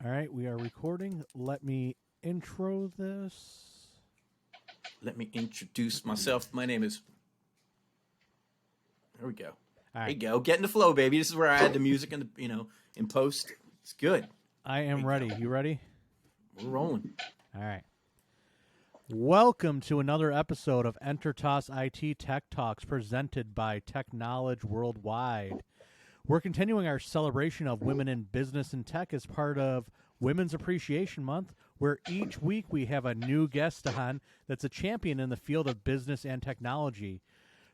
All right, we are recording. Let me intro this. Let me introduce myself. My name is... There we go. There you go. Get in the flow, baby. This is where I add the music and in post. It's good. I am ready. You ready? We're rolling. All right. Welcome to another episode of Entertos IT Tech Talks presented by Tech Knowledge Worldwide. We're continuing our celebration of women in business and tech as part of Women's Appreciation Month, where each week we have a new guest on that's a champion in the field of business and technology.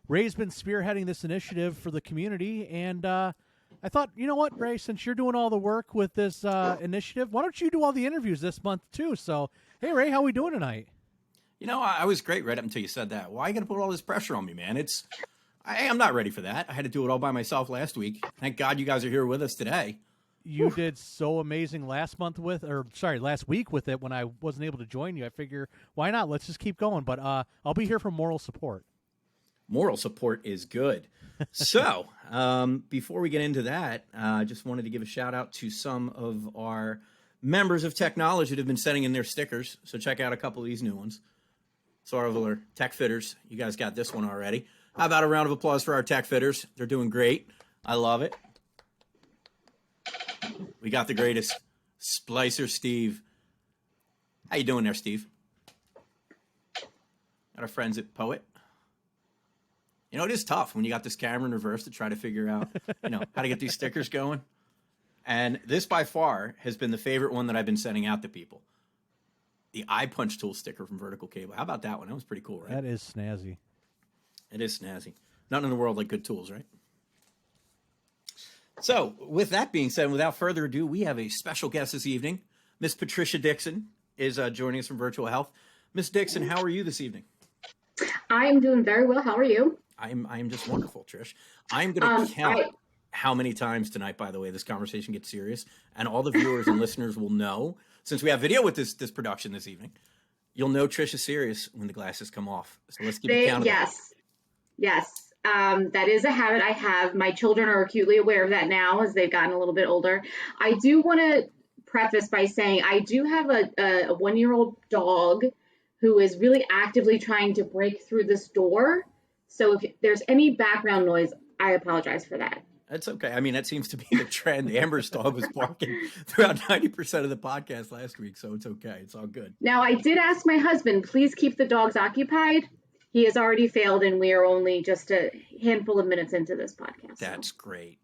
Ray's been spearheading this initiative for the community, and I thought, you know what, Ray, since you're doing all the work with this initiative, why don't you do all the interviews this month too? So, hey, Ray, how are we doing tonight? You know, I was great right up until you said that. Why are you going to put all this pressure on me, man? I'm not ready for that. I had to do it all by myself last week. Thank God you guys are here with us today. You did so amazing last week with it when I wasn't able to join you. I figure, why not? Let's just keep going. But I'll be here for moral support. Moral support is good. So, before we get into that, I just wanted to give a shout out to some of our members of Tech Knowledge that have been sending in their stickers. So check out a couple of these new ones. So our tech fitters, you guys got this one already. How about a round of applause for our tech fitters? They're doing great. I love it. We got the greatest, Splicer Steve. How you doing there, Steve? Got our friends at Poet. You know, it is tough when you got this camera in reverse to try to figure out, how to get these stickers going. And this by far has been the favorite one that I've been sending out to people. The eye punch tool sticker from Vertical Cable. How about that one? That was pretty cool, right? That is snazzy. It is snazzy. Nothing in the world like good tools, right? So, with that being said, without further ado, we have a special guest this evening. Miss Patricia Dixon is joining us from Virtual Health. Miss Dixon, how are you this evening? I am doing very well. How are you? I am just wonderful, Trish. I'm going to count how many times tonight, by the way, this conversation gets serious, and all the viewers and listeners will know, since we have video with this production this evening, you'll know Trish is serious when the glasses come off. So let's keep it accountable. Yes. That is a habit I have. My children are acutely aware of that now as they've gotten a little bit older. I do want to preface by saying I do have a one-year-old dog who is really actively trying to break through this door. So if there's any background noise, I apologize for that. That's okay. I mean, that seems to be the trend. Amber's dog was barking throughout 90% of the podcast last week, so it's okay. It's all good. Now, I did ask my husband, please keep the dogs occupied. He has already failed, and we are only just a handful of minutes into this podcast. That's great.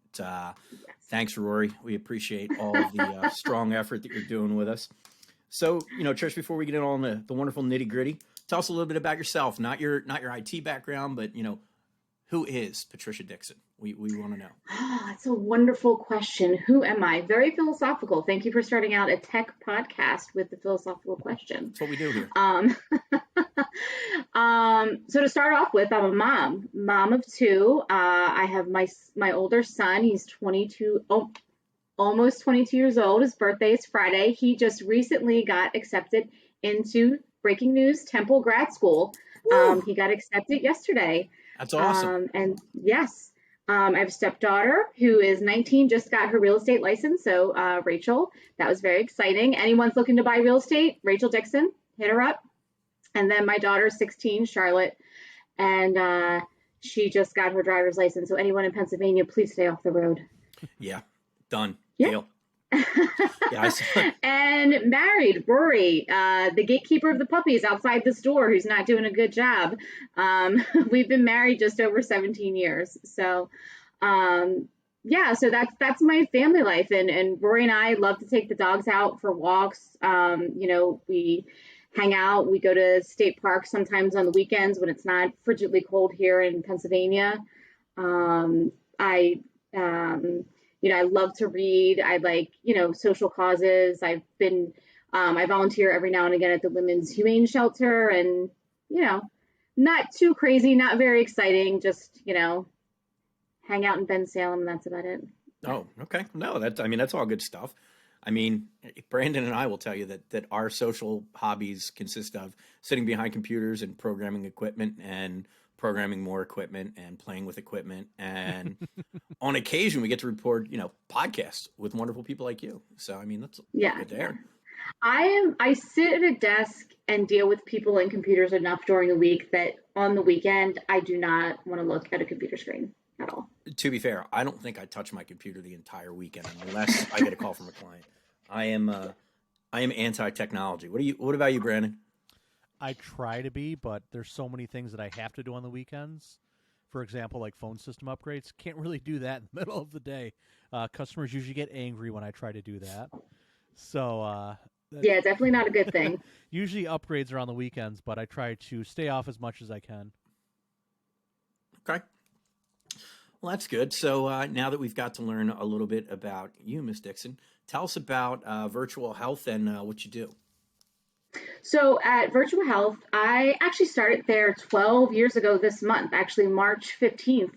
Thanks, Rory. We appreciate all of the strong effort that you're doing with us. So, Trish, before we get in on the wonderful nitty-gritty, tell us a little bit about yourself, not your IT background, but, who is Patricia Dixon? We want to know. Oh, that's a wonderful question. Who am I? Very philosophical. Thank you for starting out a tech podcast with the philosophical question. That's what we do here. So to start off with, I'm a mom of two. I have my older son. He's 22, almost 22 years old. His birthday is Friday. He just recently got accepted into, breaking news, Temple grad school. He got accepted yesterday. That's awesome. And yes. I have a stepdaughter who is 19, just got her real estate license. So Rachel, that was very exciting. Anyone's looking to buy real estate, Rachel Dixon, hit her up. And then my daughter's 16, Charlotte, and she just got her driver's license. So anyone in Pennsylvania, please stay off the road. Yeah, done. Yeah. Deal. Yeah, I saw it. And married, Rory, the gatekeeper of the puppies outside the store, who's not doing a good job. We've been married just over 17 years. So, so that's my family life. And Rory and I love to take the dogs out for walks. We hang out. We go to state parks sometimes on the weekends when it's not frigidly cold here in Pennsylvania. I love to read. I like, social causes. I volunteer every now and again at the Women's Humane Shelter and, not too crazy, not very exciting, just, hang out in Bensalem and that's about it. Oh, okay. No, that's all good stuff. I mean, Brandon and I will tell you that our social hobbies consist of sitting behind computers and programming equipment and programming more equipment and playing with equipment. And on occasion, we get to report, podcasts with wonderful people like you. So, I mean, that's good there. I sit at a desk and deal with people and computers enough during the week that on the weekend, I do not want to look at a computer screen at all. To be fair, I don't think I touch my computer the entire weekend unless I get a call from a client. I am anti-technology. What about you, Brandon? I try to be, but there's so many things that I have to do on the weekends. For example, like phone system upgrades. Can't really do that in the middle of the day. Customers usually get angry when I try to do that. So yeah, definitely not a good thing. Usually upgrades are on the weekends, but I try to stay off as much as I can. Okay. Well, that's good. So now that we've got to learn a little bit about you, Ms. Dixon, tell us about Virtual Health and what you do. So at Virtual Health, I actually started there 12 years ago this month. Actually, March 15th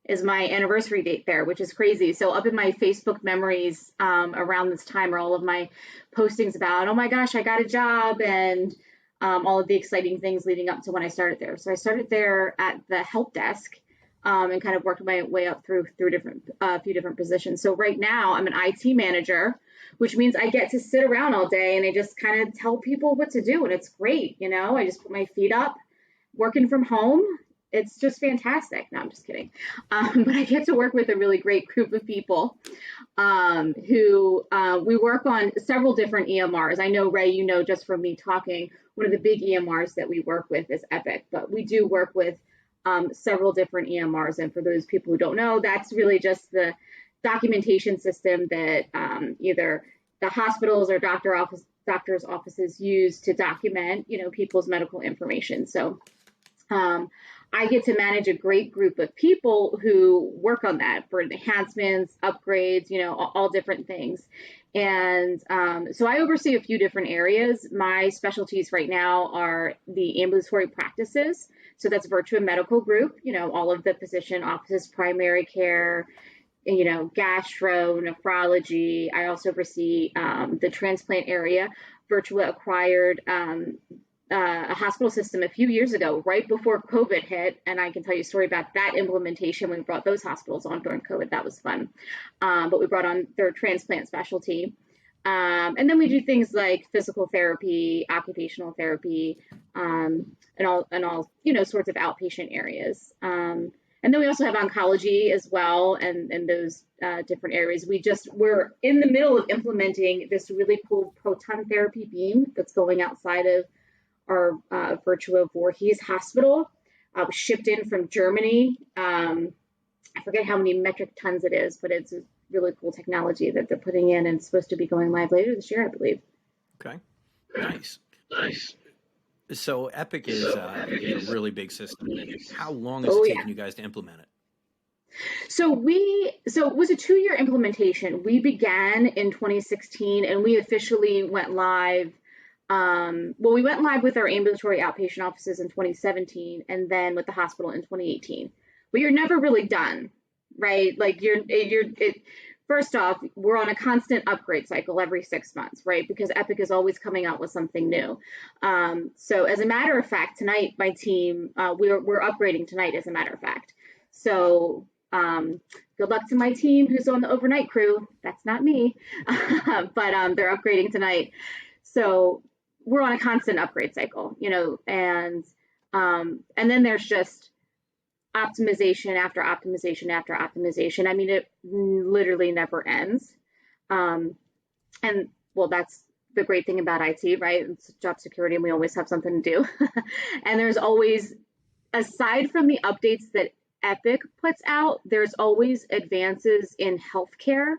is my anniversary date there, which is crazy. So up in my Facebook memories around this time are all of my postings about, oh my gosh, I got a job, and all of the exciting things leading up to when I started there. So I started there at the help desk and kind of worked my way up through a few different positions. So right now I'm an IT manager, which means I get to sit around all day and I just kind of tell people what to do. And it's great. I just put my feet up, working from home. It's just fantastic. No, I'm just kidding. But I get to work with a really great group of people who we work on several different EMRs. I know, Ray, just from me talking, one of the big EMRs that we work with is Epic, but we do work with several different EMRs. And for those people who don't know, that's really just the documentation system that either the hospitals or doctors' offices use to document, people's medical information. So I get to manage a great group of people who work on that for enhancements, upgrades, all different things. And so I oversee a few different areas. My specialties right now are the ambulatory practices. So that's Virtua Medical Group, all of the physician offices, primary care, gastro, nephrology. I also oversee the transplant area. Virtua acquired a hospital system a few years ago, right before COVID hit. And I can tell you a story about that implementation when we brought those hospitals on during COVID. That was fun. But we brought on their transplant specialty. And then we do things like physical therapy, occupational therapy, and all sorts of outpatient areas. And then we also have oncology as well, and those different areas. We're in the middle of implementing this really cool proton therapy beam that's going outside of our Virtua Voorhees hospital. Was shipped in from Germany. I forget how many metric tons it is, but it's a really cool technology that they're putting in, and it's supposed to be going live later this year, I believe. Okay, nice. So Epic is a really big system. How long has it taken you guys to implement it? So it was a 2-year implementation. We began in 2016 and we officially went live. We went live with our ambulatory outpatient offices in 2017 and then with the hospital in 2018. But you're never really done, right? Like first off, we're on a constant upgrade cycle every 6 months, right? Because Epic is always coming out with something new. So as a matter of fact, tonight, my team, we're upgrading tonight, as a matter of fact. So good luck to my team who's on the overnight crew. That's not me, but they're upgrading tonight. So we're on a constant upgrade cycle, and then there's just optimization after optimization after optimization. I mean, it literally never ends. That's the great thing about IT, right? It's job security, and we always have something to do. And there's always, aside from the updates that Epic puts out, there's always advances in healthcare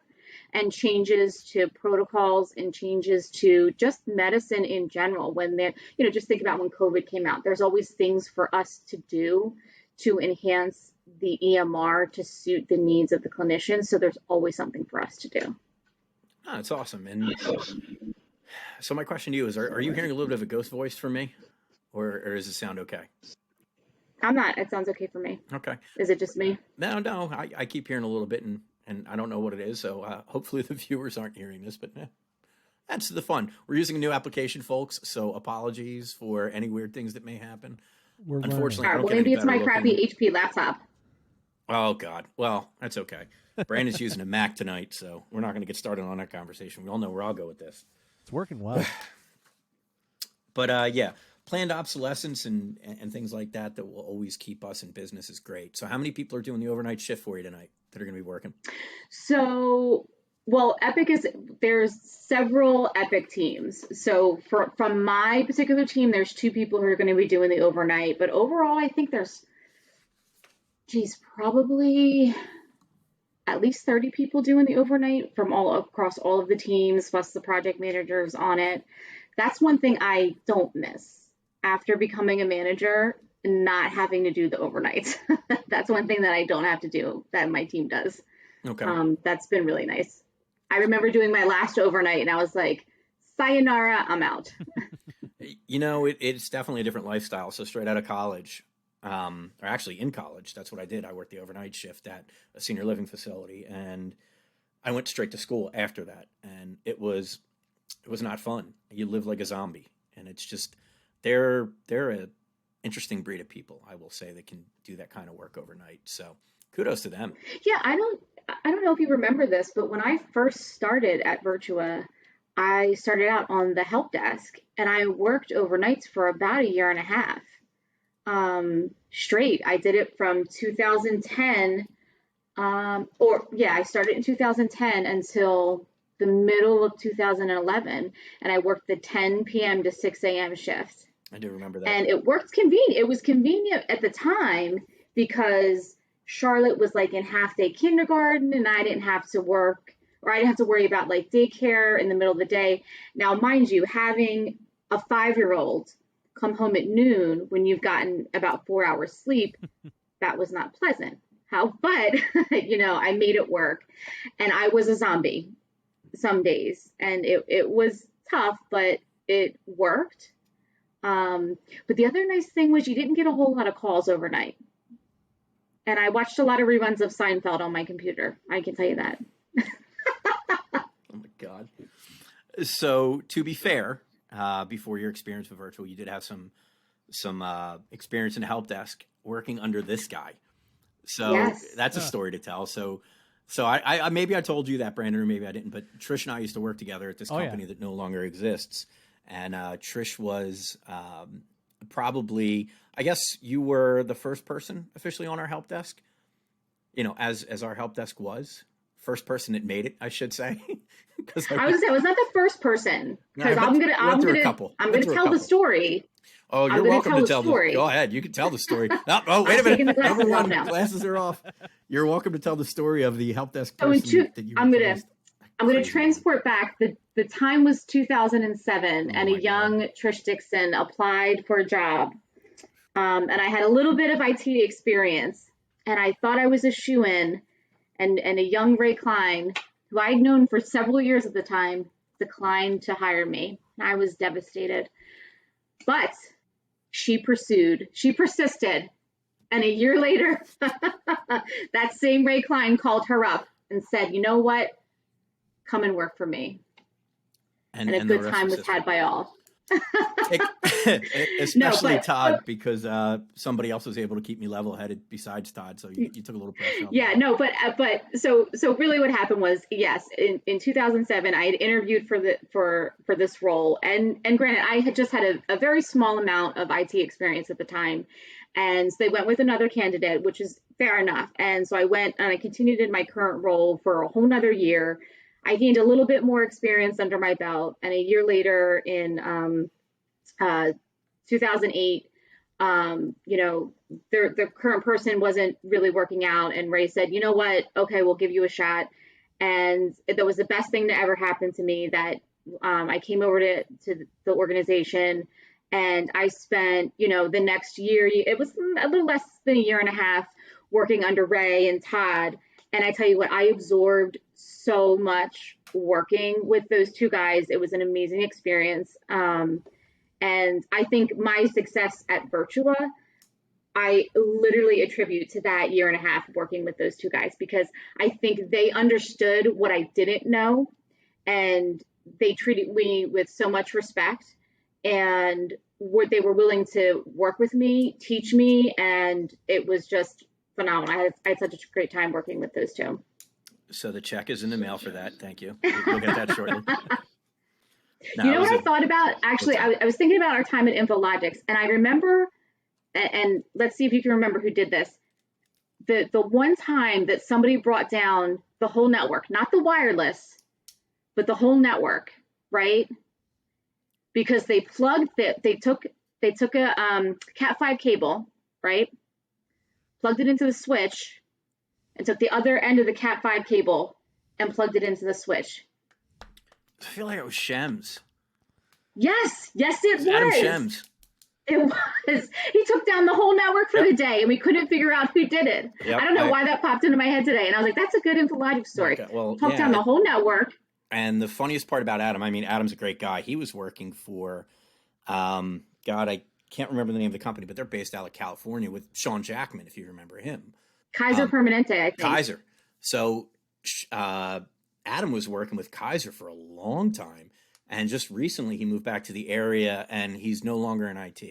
and changes to protocols and changes to just medicine in general. When they're, just think about when COVID came out, there's always things for us to do to enhance the EMR to suit the needs of the clinician. So there's always something for us to do. Oh, that's awesome. And so my question to you is, are you hearing a little bit of a ghost voice from me, or does it sound okay? I'm not. It sounds okay for me. Okay. Is it just me? No. I keep hearing a little bit, and I don't know what it is. So hopefully the viewers aren't hearing this, but that's the fun. We're using a new application, folks. So apologies for any weird things that may happen. We're Unfortunately, All I right, don't well, get any maybe it's my better crappy looking. HP laptop. Oh God. Well, that's okay. Brandon's using a Mac tonight, so we're not going to get started on that conversation. We all know where I'll go with this. It's working well. But yeah, planned obsolescence and things like that that will always keep us in business is great. So how many people are doing the overnight shift for you tonight that are going to be working? So, well, there's several Epic teams. So from my particular team, there's 2 people who are going to be doing the overnight. But overall, I think there's, probably at least 30 people doing the overnight from all across all of the teams, plus the project managers on it. That's one thing I don't miss after becoming a manager, not having to do the overnights. That's one thing that I don't have to do that my team does. Okay. That's been really nice. I remember doing my last overnight and I was like, sayonara, I'm out. It's definitely a different lifestyle. So straight out of college, or actually in college, that's what I did. I worked the overnight shift at a senior living facility, and I went straight to school after that. And it was not fun. You live like a zombie, and it's just they're a interesting breed of people, I will say, that can do that kind of work overnight. So kudos to them. Yeah, I don't know if you remember this, but when I first started at Virtua, I started out on the help desk and I worked overnights for about a year and a half straight. I did it from 2010, I started in 2010 until the middle of 2011, and I worked the 10 p.m. to 6 a.m. shift. I do remember that. And it worked convenient. It was convenient at the time because Charlotte was like in half day kindergarten and I didn't have to work, or I didn't have to worry about like daycare in the middle of the day. Now, mind you, having a 5-year-old come home at noon when you've gotten about 4 hours sleep, that was not pleasant. But I made it work, and I was a zombie some days, and it was tough, but it worked. But the other nice thing was you didn't get a whole lot of calls overnight. And I watched a lot of reruns of Seinfeld on my computer. I can tell you that. Oh my God. So to be fair, before your experience with Virtual, you did have some experience in the help desk working under this guy. So Yes. that's a story to tell. So I maybe I told you that, Brandon, or maybe I didn't, but Trish and I used to work together at this company that no longer exists. And Trish was probably, I guess you were the first person officially on our help desk, as our help desk was. First person that made it, I should say. I was not the first person, because I'm gonna tell the story. Oh, you're welcome to tell the story. Go ahead, you can tell the story. Oh, wait a minute. Number one, glasses are off. You're welcome to tell the story of the help desk person that you replaced. I'm going to transport back. The time was 2007, and a young Trish Dixon applied for a job. And I had a little bit of IT experience, and I thought I was a shoo-in, and a young Ray Klein, who I'd known for several years at the time, declined to hire me. I was devastated. But she persisted. And a year later, that same Ray Klein called her up and said, you know what? Come and work for me. And a good time was had by all. Especially Todd, because somebody else was able to keep me level-headed besides Todd, so you took a little pressure off. Yeah, no, but so really what happened was, yes, in 2007 I had interviewed for this role, and granted I had just had a very small amount of IT experience at the time, and so they went with another candidate, which is fair enough. And so I went and I continued in my current role for a whole nother year. I gained a little bit more experience under my belt, and a year later in 2008, the current person wasn't really working out, and Ray said, you know what, okay, we'll give you a shot. And that was the best thing to ever happen to me, that I came over to the organization, and I spent, the next year, it was a little less than a year and a half, working under Ray and Todd. And I tell you what, I absorbed so much working with those two guys. It was an amazing experience. And I think my success at Virtua, I literally attribute to that year and a half working with those two guys, because I think they understood what I didn't know, and they treated me with so much respect. And they were willing to work with me, teach me, and it was just phenomenal. I had such a great time working with those two. So the check is in the mail for that. Thank you. You'll get that shortly. No, you know what I thought about? Actually, I was thinking about our time at InfoLogix, and I remember, and let's see if you can remember who did this. The one time that somebody brought down the whole network, not the wireless, but the whole network, right? Because they took a Cat5 cable, right? Plugged it into the switch, and took the other end of the Cat5 cable and plugged it into the switch. I feel like it was Shems. Yes, it was. Adam Shems. It was. He took down the whole network for the day, and we couldn't figure out who did it. Yep, I don't know why that popped into my head today, and I was like, "That's a good InfoLogix story." Okay, well, took down the whole network. And the funniest part about Adam, I mean, Adam's a great guy. He was working for, God, I can't remember the name of the company, but they're based out of California with Sean Jackman, if you remember him. Kaiser Permanente, I think. Kaiser. So Adam was working with Kaiser for a long time. And just recently he moved back to the area and he's no longer in IT.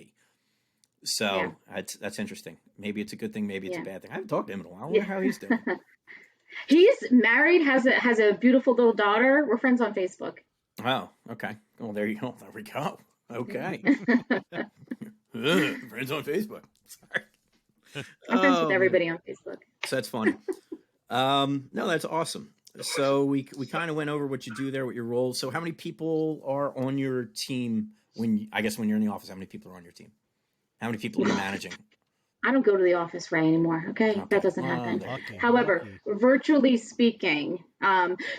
So that's interesting. Maybe it's a good thing. Maybe it's a bad thing. I haven't talked to him in a while. I wonder how he's doing. He's married, has a beautiful little daughter. We're friends on Facebook. Oh, okay. Well, there you go. There we go. Okay. Friends on Facebook. Sorry. I'm friends with everybody on Facebook. So that's funny. No, that's awesome. So we kind of went over what you do there, what your role. So how many people are on your team when you're in the office? How many people are on your team? How many people are you managing? I don't go to the office, Ray, anymore. Okay, that doesn't happen. However, virtually speaking,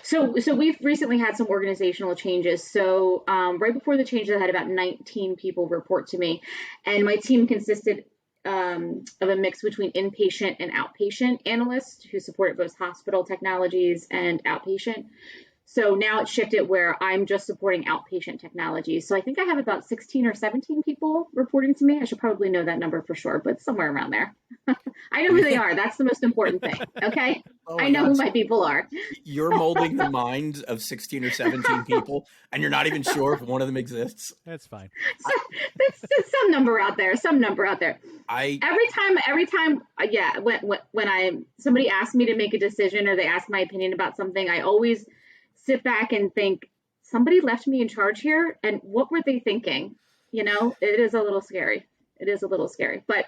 so we've recently had some organizational changes. So right before the changes, I had about 19 people report to me, and my team consisted of a mix between inpatient and outpatient analysts who supported both hospital technologies and outpatient. So now it's shifted where I'm just supporting outpatient technology. So I think I have about 16 or 17 people reporting to me. I should probably know that number for sure, but somewhere around there. I know who they are. That's the most important thing. Okay. I know who my people are. You're molding the minds of 16 or 17 people and you're not even sure if one of them exists. That's fine. There's some number out there. Every time. Yeah. When somebody asks me to make a decision or they ask my opinion about something, I always sit back and think, somebody left me in charge here, and what were they thinking? It is a little scary. But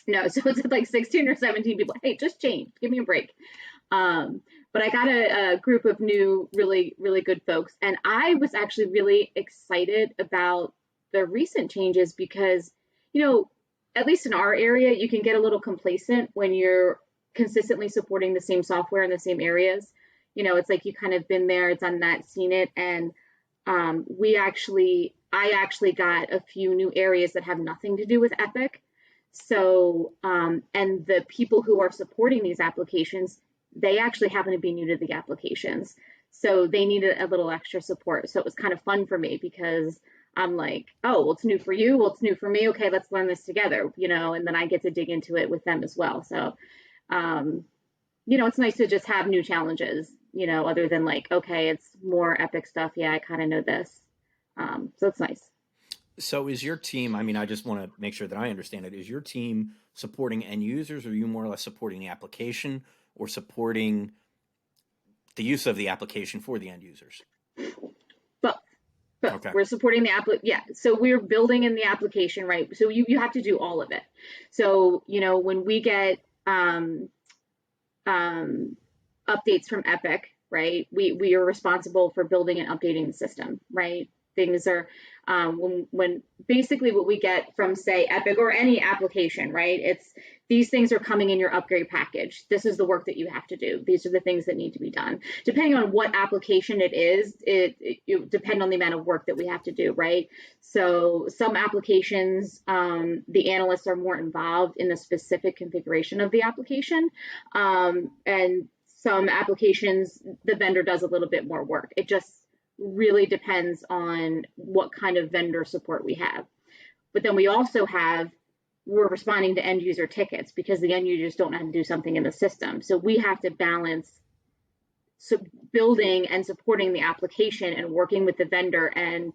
no, so it's like 16 or 17 people. Hey, just change. Give me a break. But I got a group of new, really, really good folks. And I was actually really excited about the recent changes because, at least in our area, you can get a little complacent when you're consistently supporting the same software in the same areas. It's like you kind of been there, done that, seen it. And I actually got a few new areas that have nothing to do with Epic. So, and the people who are supporting these applications, they actually happen to be new to the applications. So they needed a little extra support. So it was kind of fun for me because I'm like, oh, well, it's new for you. Well, it's new for me. Okay, let's learn this together, and then I get to dig into it with them as well. So, it's nice to just have new challenges, other than like, okay, it's more Epic stuff. Yeah, I kind of know this. So it's nice. So is your team, I just want to make sure that I understand it. Is your team supporting end users, or are you more or less supporting the application or supporting the use of the application for the end users? Both. Okay. We're supporting the app. Yeah. So we're building in the application, right? So you have to do all of it. So, when we get updates from Epic, right? We are responsible for building and updating the system, right? Things are when basically what we get from, say, Epic or any application, right? It's these things are coming in your upgrade package. This is the work that you have to do. These are the things that need to be done. Depending on what application it is, it depend on the amount of work that we have to do, right? So some applications, the analysts are more involved in the specific configuration of the application, and some applications, the vendor does a little bit more work. It just really depends on what kind of vendor support we have. But then we also we're responding to end user tickets because the end users don't know how to do something in the system. So we have to balance building and supporting the application and working with the vendor and,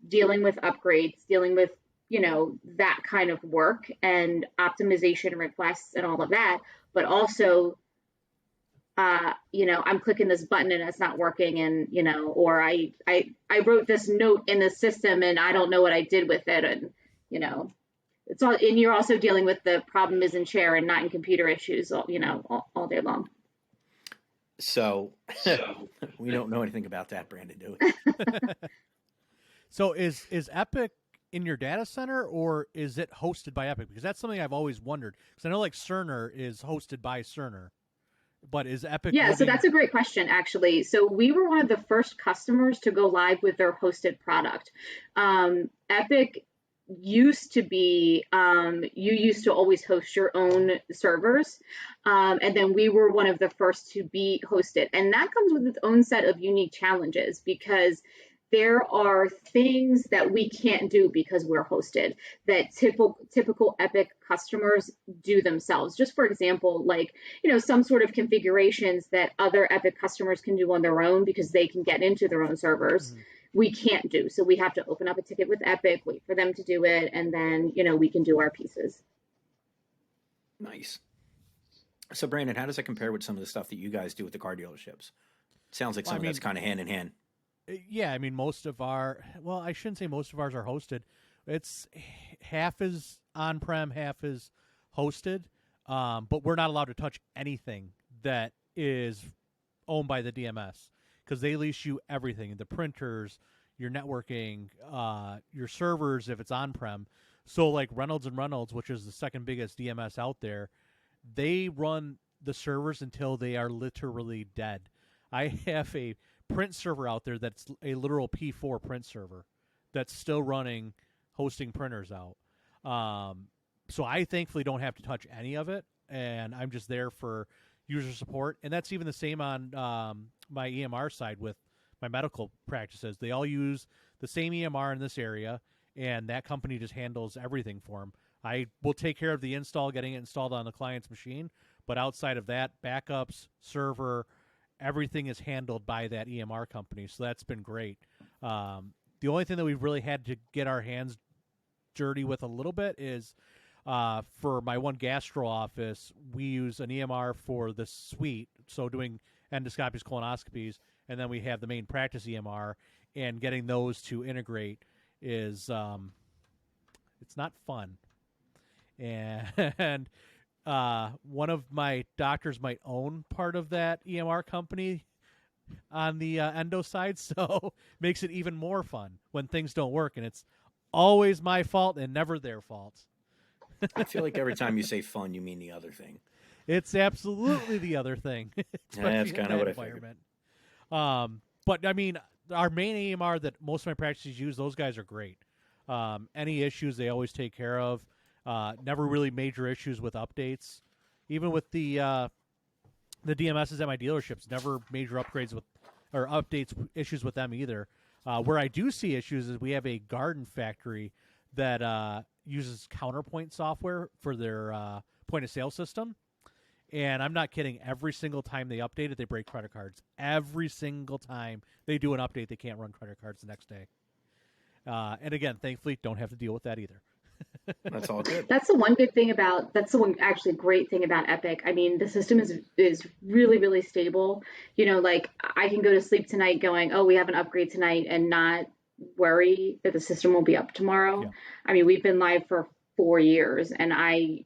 dealing with upgrades, dealing with that kind of work and optimization requests and all of that, but also, I'm clicking this button and it's not working, and or I wrote this note in the system and I don't know what I did with it, and it's all, and you're also dealing with the problem is in chair and not in computer issues, all day long. So we don't know anything about that, Brandon, do we? So is Epic in your data center, or is it hosted by Epic? Because that's something I've always wondered. Because I know like Cerner is hosted by Cerner, but is Epic? Yeah, so that's a great question, actually. So we were one of the first customers to go live with their hosted product. Epic used to be, you used to always host your own servers, and then we were one of the first to be hosted. And that comes with its own set of unique challenges, because there are things that we can't do because we're hosted that typical Epic customers do themselves. Just for example, like, some sort of configurations that other Epic customers can do on their own because they can get into their own servers. Mm-hmm. We can't do. So we have to open up a ticket with Epic, wait for them to do it, and then, we can do our pieces. Nice. So Brandon, how does that compare with some of the stuff that you guys do with the car dealerships? Sounds like some of that's kind of hand in hand. Yeah, I mean, most of I shouldn't say most of ours are hosted. It's half is on-prem, half is hosted, but we're not allowed to touch anything that is owned by the DMS, because they lease you everything, the printers, your networking, your servers if it's on-prem. So like Reynolds & Reynolds, which is the second biggest DMS out there, they run the servers until they are literally dead. I have a print server out there that's a literal P4 print server that's still running, hosting printers out. So I thankfully don't have to touch any of it, and I'm just there for user support. And that's even the same on my EMR side with my medical practices. They all use the same EMR in this area, and that company just handles everything for them. I will take care of the install, getting it installed on the client's machine, but outside of that, backups, server, everything is handled by that EMR company, so that's been great. The only thing that we've really had to get our hands dirty with a little bit is for my one gastro office, we use an EMR for the suite, so doing endoscopies, colonoscopies, and then we have the main practice EMR, and getting those to integrate is it's not fun. And one of my doctors might own part of that EMR company on the endo side, so makes it even more fun when things don't work, and it's always my fault and never their fault. I feel like every time you say fun, you mean the other thing. It's absolutely the other thing. That's kind of what I figured. But I mean, our main EMR that most of my practices use, those guys are great. Any issues, they always take care of. Never really major issues with updates. Even with the DMSs at my dealerships, never major upgrades with or updates issues with them either. Where I do see issues is we have a garden factory that uses Counterpoint software for their point of sale system. And I'm not kidding. Every single time they update it, they break credit cards. Every single time they do an update, they can't run credit cards the next day. And again, thankfully, don't have to deal with that either. That's all good. That's the one good thing about, that's the one actually great thing about Epic. I mean, the system is really, really stable. Like I can go to sleep tonight going, oh, we have an upgrade tonight, and not worry that the system will be up tomorrow. Yeah. I mean, we've been live for 4 years, and I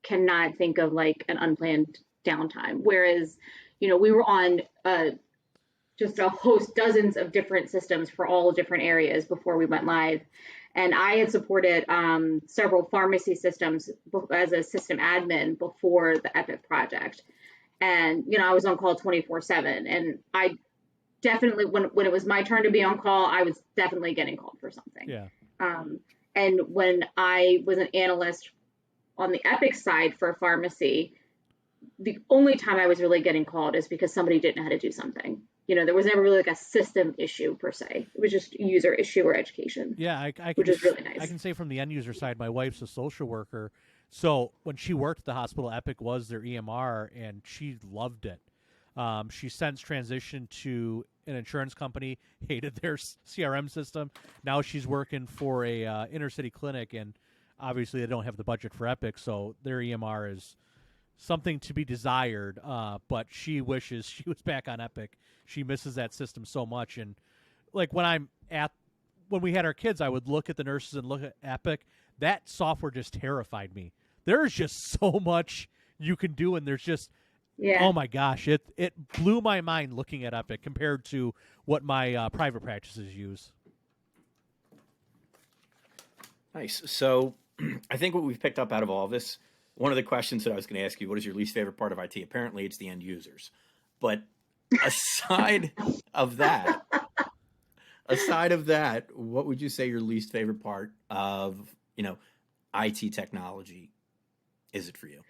cannot think of like an unplanned downtime. Whereas, we were on just a host, dozens of different systems for all different areas before we went live. And I had supported several pharmacy systems as a system admin before the Epic project. And, I was on call 24/7. And I definitely, when it was my turn to be on call, I was definitely getting called for something. Yeah. And when I was an analyst on the Epic side for pharmacy, the only time I was really getting called is because somebody didn't know how to do something. There was never really like a system issue per se. It was just user issue or education. Yeah, which is really nice. I can say from the end user side, my wife's a social worker. So when she worked at the hospital, Epic was their EMR, and she loved it. She since transitioned to an insurance company, hated their CRM system. Now she's working for a inner city clinic, and obviously they don't have the budget for Epic, so their EMR is something to be desired. But she wishes she was back on Epic. She misses that system so much. And like when we had our kids, I would look at the nurses and look at Epic. That software just terrified me. There's just so much you can do, and there's just oh my gosh, it blew my mind looking at Epic compared to what my private practices use. Nice. So I think what we've picked up out of all this, one of the questions that I was going to ask you, what is your least favorite part of IT? Apparently it's the end users. But aside of that, what would you say your least favorite part of, IT technology is it for you?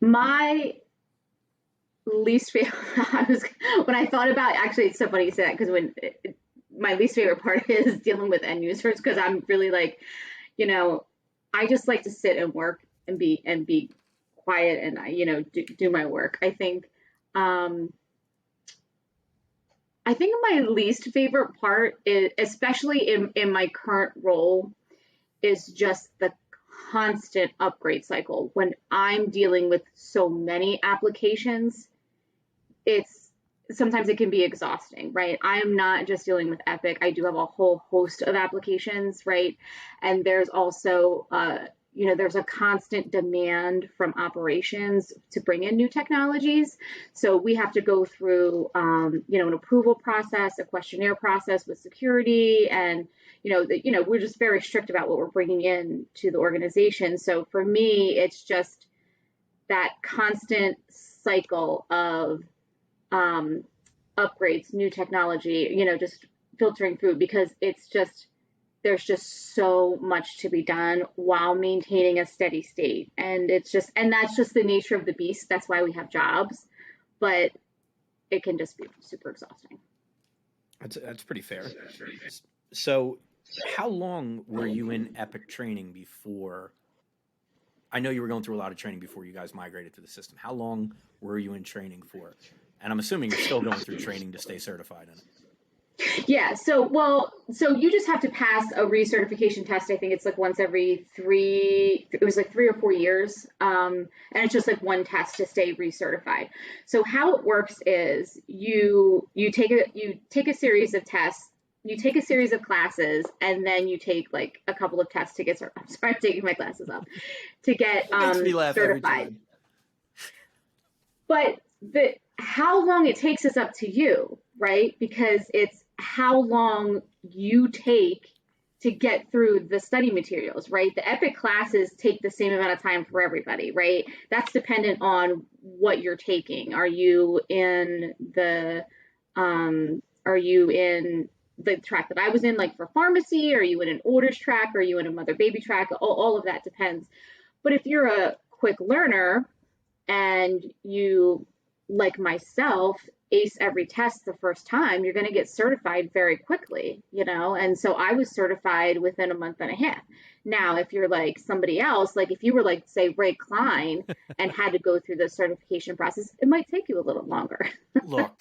My least favorite, when I thought about, actually, it's so funny you say that, because my least favorite part is dealing with end users, because I'm really like, I just like to sit and work and be quiet and do my work. I think my least favorite part is, especially in my current role, is just the constant upgrade cycle. When I'm dealing with so many applications, sometimes it can be exhausting, right? I am not just dealing with Epic. I do have a whole host of applications, right? And there's also, there's a constant demand from operations to bring in new technologies. So we have to go through, an approval process, a questionnaire process with security, and we're just very strict about what we're bringing in to the organization. So for me, it's just that constant cycle of upgrades, new technology, just filtering through, because there's just so much to be done while maintaining a steady state. And that's just the nature of the beast. That's why we have jobs, but it can just be super exhausting. That's pretty fair. So how long were you in Epic training before? I know you were going through a lot of training before you guys migrated to the system. How long were you in training for? And I'm assuming you're still going through training to stay certified in it. Yeah. So you just have to pass a recertification test. I think it's like once every 3 or 4 years. And it's just like one test to stay recertified. So how it works is you take a series of tests, you take a series of classes, and then you take like a couple of tests to get certified. I'm sorry, I'm taking my glasses off to get certified. But how long it takes is up to you, right? Because it's how long you take to get through the study materials, right? The Epic classes take the same amount of time for everybody, right? That's dependent on what you're taking. Are you in the track that I was in, like for pharmacy? Are you in an orders track? Are you in a mother baby track? All of that depends. But if you're a quick learner and you, like myself, ace every test the first time, you're going to get certified very quickly, And so I was certified within a month and a half. Now, if you're like somebody else, like if you were like, say, Ray Klein and had to go through the certification process, it might take you a little longer. Look,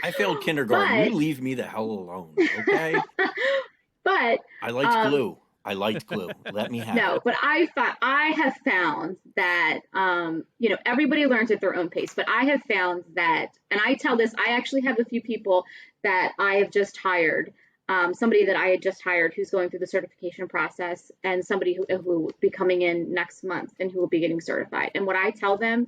I failed kindergarten. You leave me the hell alone, okay? But I liked glue. Let me have it. No, but I have found that, everybody learns at their own pace, but I have found that, and I tell this, I actually have a few people that I have just hired, somebody that I had just hired who's going through the certification process, and somebody who will be coming in next month and who will be getting certified. And what I tell them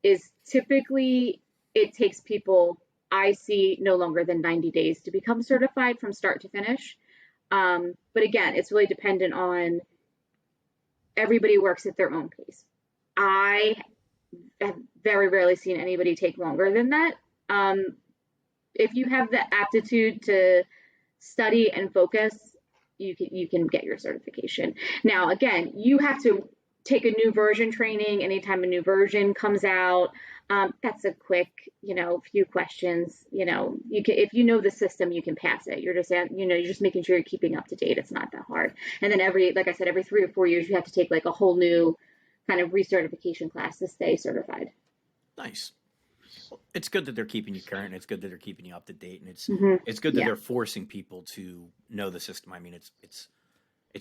is typically it takes people, I see, no longer than 90 days to become certified from start to finish. But again, it's really dependent on everybody works at their own pace. I have very rarely seen anybody take longer than that. If you have the aptitude to study and focus, you can get your certification. Now, again, you have to take a new version training anytime a new version comes out. That's a quick, few questions. You can, if you know the system, you can pass it. You're just making sure you're keeping up to date. It's not that hard. And then like I said, every 3 or 4 years, you have to take like a whole new kind of recertification class to stay certified. Nice. It's good that they're keeping you current. It's good that they're keeping you up to date, and it's good that Yeah. they're forcing people to know the system. I mean, it's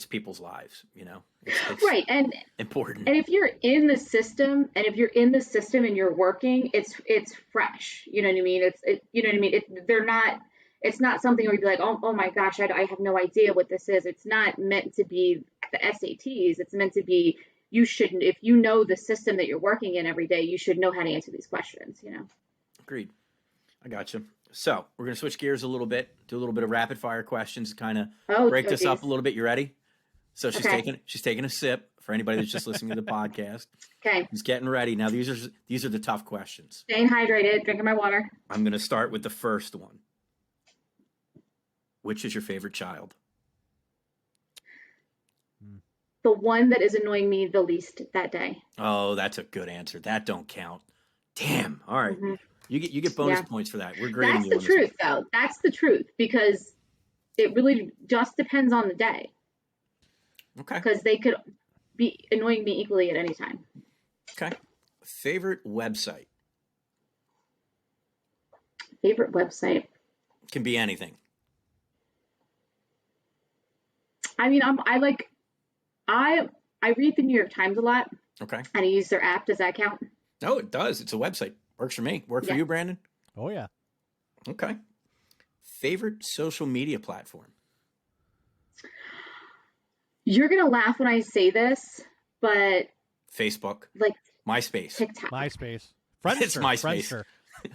people's lives, you know. It's Right. And important. if you're in the system, and you're working, it's fresh. You know what I mean? You know what I mean? It's not something where you'd be like, oh my gosh, I have no idea what this is. It's not meant to be the SATs. It's meant to be, you shouldn't, if you know the system that you're working in every day, you should know how to answer these questions, you know? Agreed. I got you. So we're going to switch gears a little bit, do a little bit of rapid fire questions to kind of break this up a little bit. You ready? So she's taking a sip for anybody that's just listening to the podcast. Okay. She's getting ready. Now these are the tough questions. Staying hydrated, drinking my water. I'm going to start with the first one. Which is your favorite child? The one that is annoying me the least that day. Oh, that's a good answer. That don't count. Damn. All right. You get bonus points for that. We're grading you. That's the truth, though. That's the truth, because it really just depends on the day. Okay. Because they could be annoying me equally at any time. Okay. Favorite website? Favorite website? Can be anything. I mean, I read the New York Times a lot. Okay. And I use their app. Does that count? No, it does. It's a website. Works for me. Work for you, Brandon? Oh, yeah. Okay. Favorite social media platform? You're going to laugh when I say this, but... Facebook. Like... MySpace. TikTok. MySpace. Friendster. It's MySpace.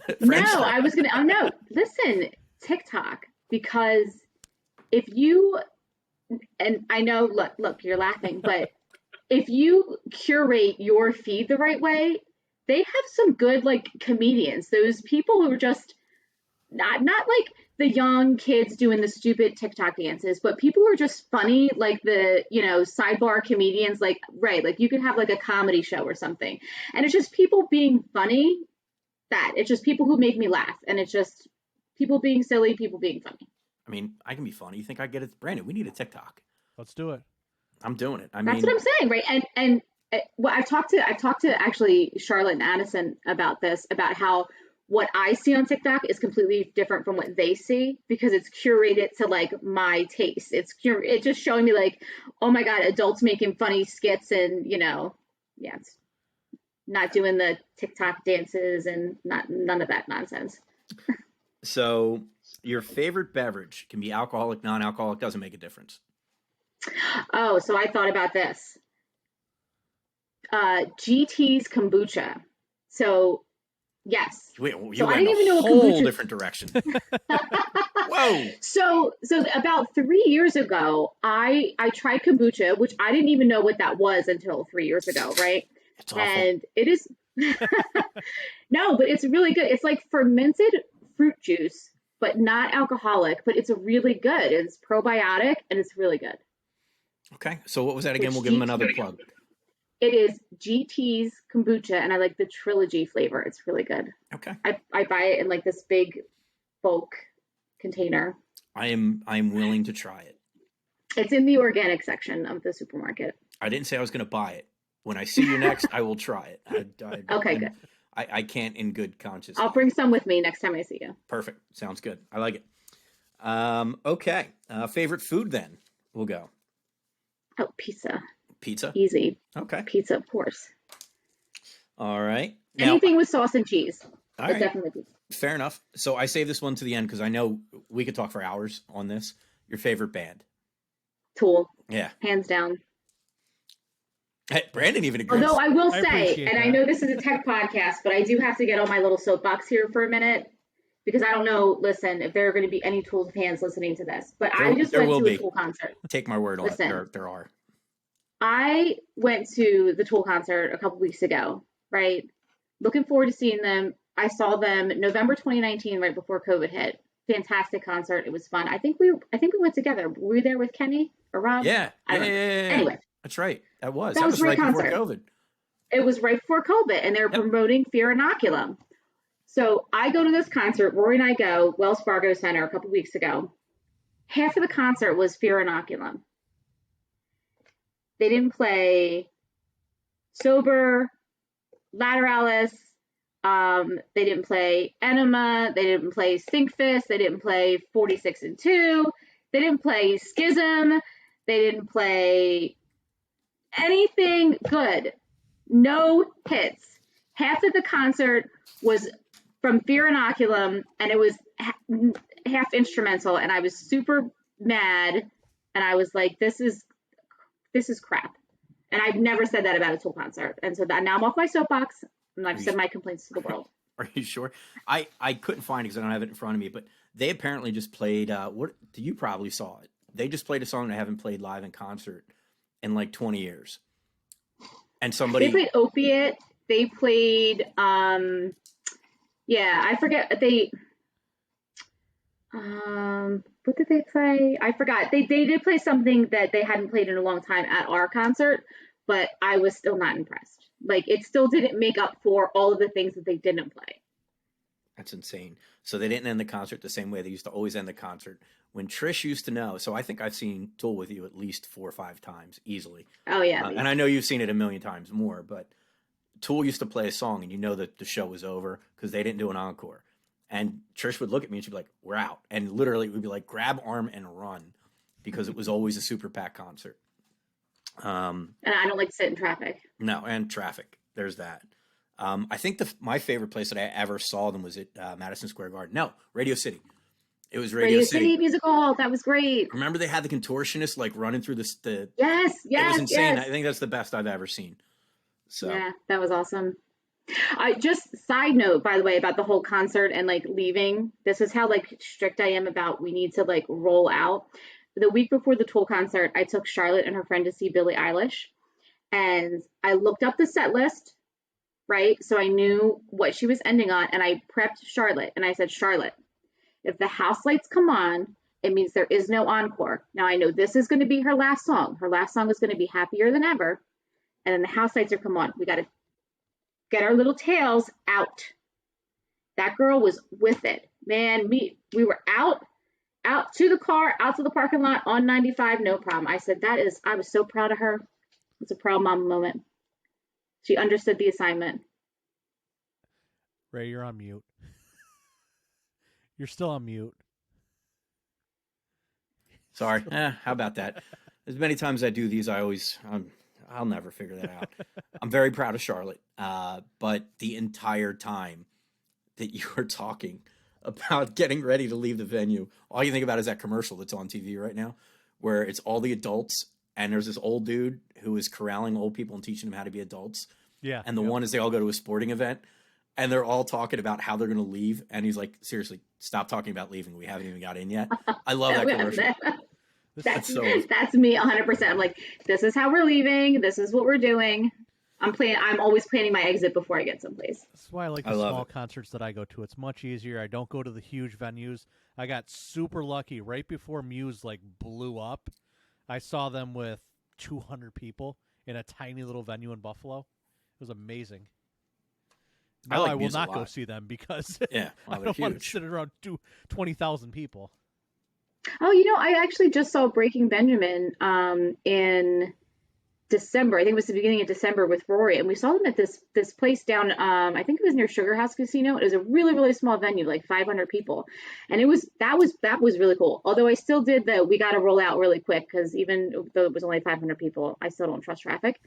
Friendster. No, I was going to... Oh, no. Listen, TikTok. Because if you... And I know, look, you're laughing, but if you curate your feed the right way, they have some good, like, comedians. Those people who are just not like the young kids doing the stupid TikTok dances, but people who are just funny, like the, you know, sidebar comedians, like, right, like you could have like a comedy show or something. And it's just people being funny, it's just people who make me laugh. And it's just people being silly, people being funny. I mean, I can be funny. You think I get it? Brandon, we need a TikTok. Let's do it. I'm doing it. That's what I'm saying, right? And well, I've talked to actually Charlotte and Addison about this, about how what I see on TikTok is completely different from what they see, because it's curated to like my taste. It's just showing me like, oh my God, adults making funny skits, and you know, yeah, it's not doing the TikTok dances and none of that nonsense. So your favorite beverage can be alcoholic, non-alcoholic, doesn't make a difference. Oh, so I thought about this. GT's Kombucha. So, yes. Wait, you so went I didn't even know a whole kombucha... different direction. Whoa. So about 3 years ago, I tried kombucha, which I didn't even know what that was until 3 years ago, right? It's awful. And it is no, but it's really good. It's like fermented fruit juice, but not alcoholic, but it's really good. It's probiotic and it's really good. Okay. So what was that again? We'll give them another plug. It is GT's Kombucha, and I like the trilogy flavor. It's really good. Okay. I buy it in like this big bulk container. I'm willing to try it. It's in the organic section of the supermarket. I didn't say I was going to buy it. When I see you next, I will try it. Okay, good. I can't in good conscience. I'll bring some with me next time I see you. Perfect. Sounds good. I like it. Okay. Favorite food then? We'll go. Oh, pizza. Pizza? Easy. Okay. Pizza, of course. All right. Now, anything with sauce and cheese. All right. Definitely pizza. Fair enough. So I saved this one to the end because I know we could talk for hours on this. Your favorite band? Tool. Yeah. Hands down. Hey, Brandon even agrees. Although I will say, and that. I know this is a tech podcast, but I do have to get on my little soapbox here for a minute, because I don't know, listen, if there are going to be any Tool fans listening to this, but I just went to a Tool concert. Take my word on it. There are. I went to the Tool concert a couple weeks ago, right? Looking forward to seeing them. I saw them November 2019, right before COVID hit. Fantastic concert. It was fun. I think we went together. Were we there with Kenny or Rob? Yeah. Yeah. Anyway. That's right. That was right before COVID. It was right before COVID, and they were promoting Fear Inoculum. So I go to this concert. Rory and I go, Wells Fargo Center a couple weeks ago. Half of the concert was Fear Inoculum. They didn't play Sober, Lateralis, They didn't play Enema. They didn't play Stinkfist. They didn't play 46 and 2. They didn't play Schism. They didn't play anything good. No hits. Half of the concert was from Fear Inoculum, and it was half instrumental, and I was super mad, and I was like, this is crap. And I've never said that about a Tool concert. And so now I'm off my soapbox, and I've said my complaints to the world. Are you sure? I couldn't find it because I don't have it in front of me, but they apparently just played, you probably saw it. They just played a song they haven't played live in concert in like 20 years. And They played Opiate. They played, I forget. What did they play? I forgot. They did play something that they hadn't played in a long time at our concert, but I was still not impressed. Like, it still didn't make up for all of the things that they didn't play. That's insane. So they didn't end the concert the same way they used to always end the concert. When Trish used to know, so I think I've seen Tool with you at least 4 or 5 times easily. Oh, yeah. And I know you've seen it a million times more, but Tool used to play a song and you know that the show was over because they didn't do an encore. And Trish would look at me and she'd be like, we're out. And literally it would be like, grab arm and run, because it was always a super packed concert. And I don't like to sit in traffic. No, and traffic. There's that. I think my favorite place that I ever saw them was at Madison Square Garden. No, Radio City. It was Radio City Music Hall. That was great. Remember they had the contortionist like running through the Yes. It was insane. Yes. I think that's the best I've ever seen. So yeah, that was awesome. I just side note, by the way, about the whole concert and like leaving. This is how like strict I am about we need to like roll out. The week before the Tool concert, I took Charlotte and her friend to see Billie Eilish, and I looked up the set list, right? So I knew what she was ending on, and I prepped Charlotte, and I said, Charlotte, if the house lights come on, it means there is no encore. Now I know this is going to be her last song. Her last song is going to be Happier Than Ever, and then the house lights are come on. We got to get our little tails out. That girl was with it, man. We were out to the car, out to the parking lot on 95, no problem. I said, I was so proud of her. It's a proud mom moment. She understood the assignment. Ray, you're on mute. You're still on mute. sorry. How about that? As many times I do these, I'll never figure that out. I'm very proud of Charlotte. But the entire time that you were talking about getting ready to leave the venue, all you think about is that commercial that's on TV right now, where it's all the adults and there's this old dude who is corralling old people and teaching them how to be adults. Yeah. And the one is they all go to a sporting event and they're all talking about how they're going to leave. And he's like, seriously, stop talking about leaving. We haven't even got in yet. I love that commercial. That's me 100%. I'm like, this is how we're leaving. This is what we're doing. I'm always planning my exit before I get someplace. That's why I like the small concerts that I go to. It's much easier. I don't go to the huge venues. I got super lucky right before Muse blew up. I saw them with 200 people in a tiny little venue in Buffalo. It was amazing. Now I will not go see them because I don't want to sit around 20,000 people. Oh, I actually just saw Breaking Benjamin in December. I think it was the beginning of December with Rory, and we saw them at this place down. I think it was near Sugar House Casino. It was a really, really small venue, like 500 people, and that was really cool. Although I still did we got to roll out really quick because even though it was only 500 people, I still don't trust traffic.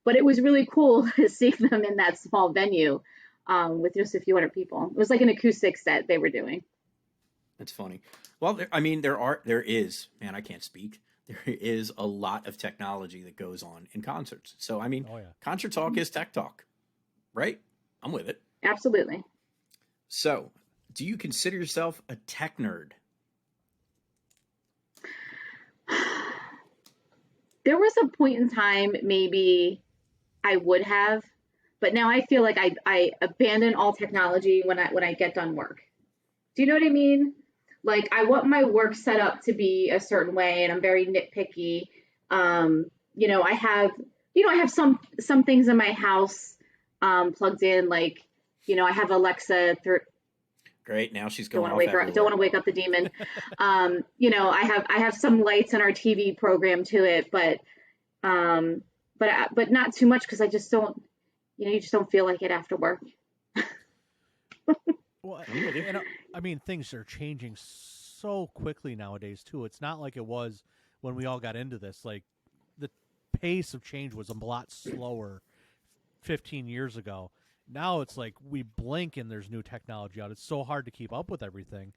But it was really cool to see them in that small venue with just a few hundred people. It was like an acoustic set they were doing. That's funny. Well, there is, man, I can't speak. There is a lot of technology that goes on in concerts. So, Concert talk is tech talk, right? I'm with it. Absolutely. So, do you consider yourself a tech nerd? There was a point in time maybe I would have, but now I feel like I abandon all technology when I get done work. Do you know what I mean? Like, I want my work set up to be a certain way, and I'm very nitpicky. I have some things in my house plugged in, like, I have Alexa through. Great. Now she's going. Don't want to wake up the demon. I have some lights on our TV program to it, but not too much because I just don't. You just don't feel like it after work. Well, I mean, things are changing so quickly nowadays too. It's not like it was when we all got into this. Like the pace of change was a lot slower 15 years ago. Now it's like we blink and there's new technology out. It's so hard to keep up with everything.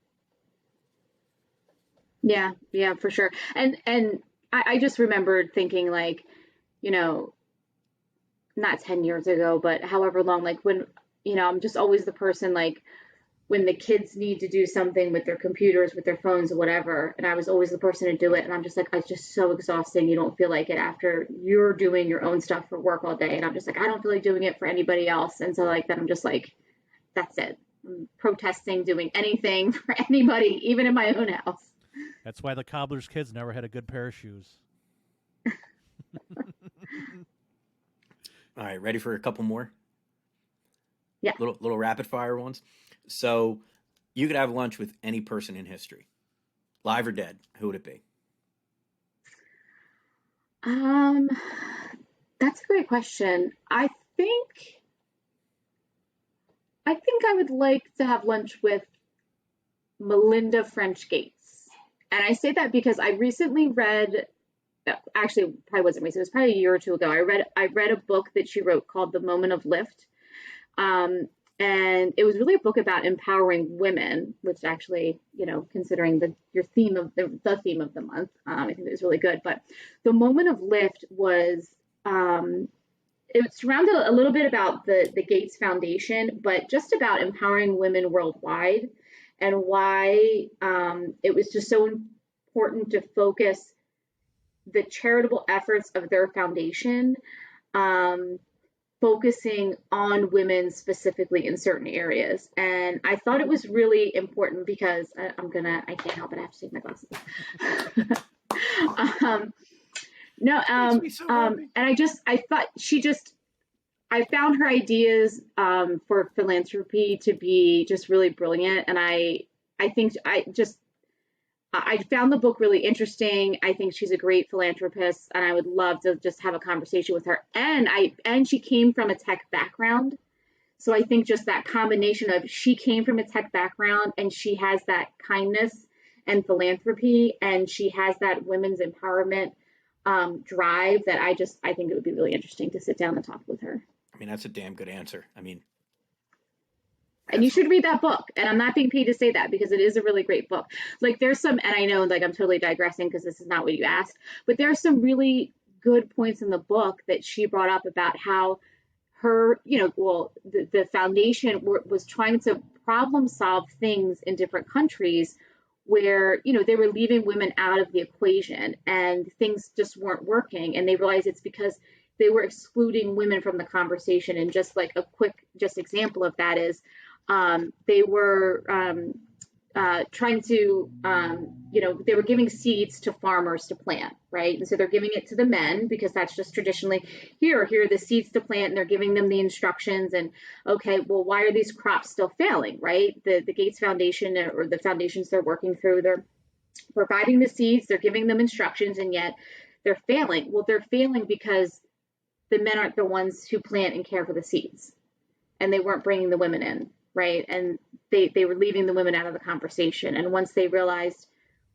Yeah, yeah, for sure. And I just remembered thinking like, you know, not 10 years ago, but however long, like when, I'm just always the person like when the kids need to do something with their computers, with their phones, or whatever, and I was always the person to do it. And I'm just like, it's just so exhausting. You don't feel like it after you're doing your own stuff for work all day. And I'm just like, I don't feel like doing it for anybody else. And so like then I'm just like, that's it. I'm protesting, doing anything for anybody, even in my own house. That's why the cobbler's kids never had a good pair of shoes. All right, ready for a couple more? Yeah. Little rapid fire ones. So you could have lunch with any person in history, live or dead. Who would it be? That's a great question. I think I would like to have lunch with Melinda French Gates. And I say that because I recently read, actually probably wasn't recent, it was probably a year or two ago. I read a book that she wrote called The Moment of Lift. And it was really a book about empowering women, which actually, considering your theme of the theme of the month, I think it was really good. But The Moment of Lift was, it was surrounded a little bit about the Gates Foundation, but just about empowering women worldwide and why it was just so important to focus the charitable efforts of their foundation, focusing on women specifically in certain areas. And I thought it was really important because I can't help it, I have to take my glasses off. No, and I thought I found her ideas for philanthropy to be just really brilliant. And I think I found the book really interesting. I think she's a great philanthropist, and I would love to just have a conversation with her. And she came from a tech background. So I think just that combination of she came from a tech background and she has that kindness and philanthropy, and she has that women's empowerment drive that I think it would be really interesting to sit down and talk with her. I mean, that's a damn good answer. I mean, and you should read that book. And I'm not being paid to say that because it is a really great book. Like there's some, and I know like I'm totally digressing because this is not what you asked, but there's some really good points in the book that she brought up about how her, the foundation was trying to problem solve things in different countries where, they were leaving women out of the equation and things just weren't working. And they realized it's because they were excluding women from the conversation. And just like a quick example of that is they were trying to, they were giving seeds to farmers to plant, right? And so they're giving it to the men because that's just traditionally here are the seeds to plant, and they're giving them the instructions. And okay, well, why are these crops still failing, right? The Gates Foundation or the foundations they're working through, they're providing the seeds, they're giving them instructions, and yet they're failing. Well, they're failing because the men aren't the ones who plant and care for the seeds, and they weren't bringing the women in, right? And they were leaving the women out of the conversation. And once they realized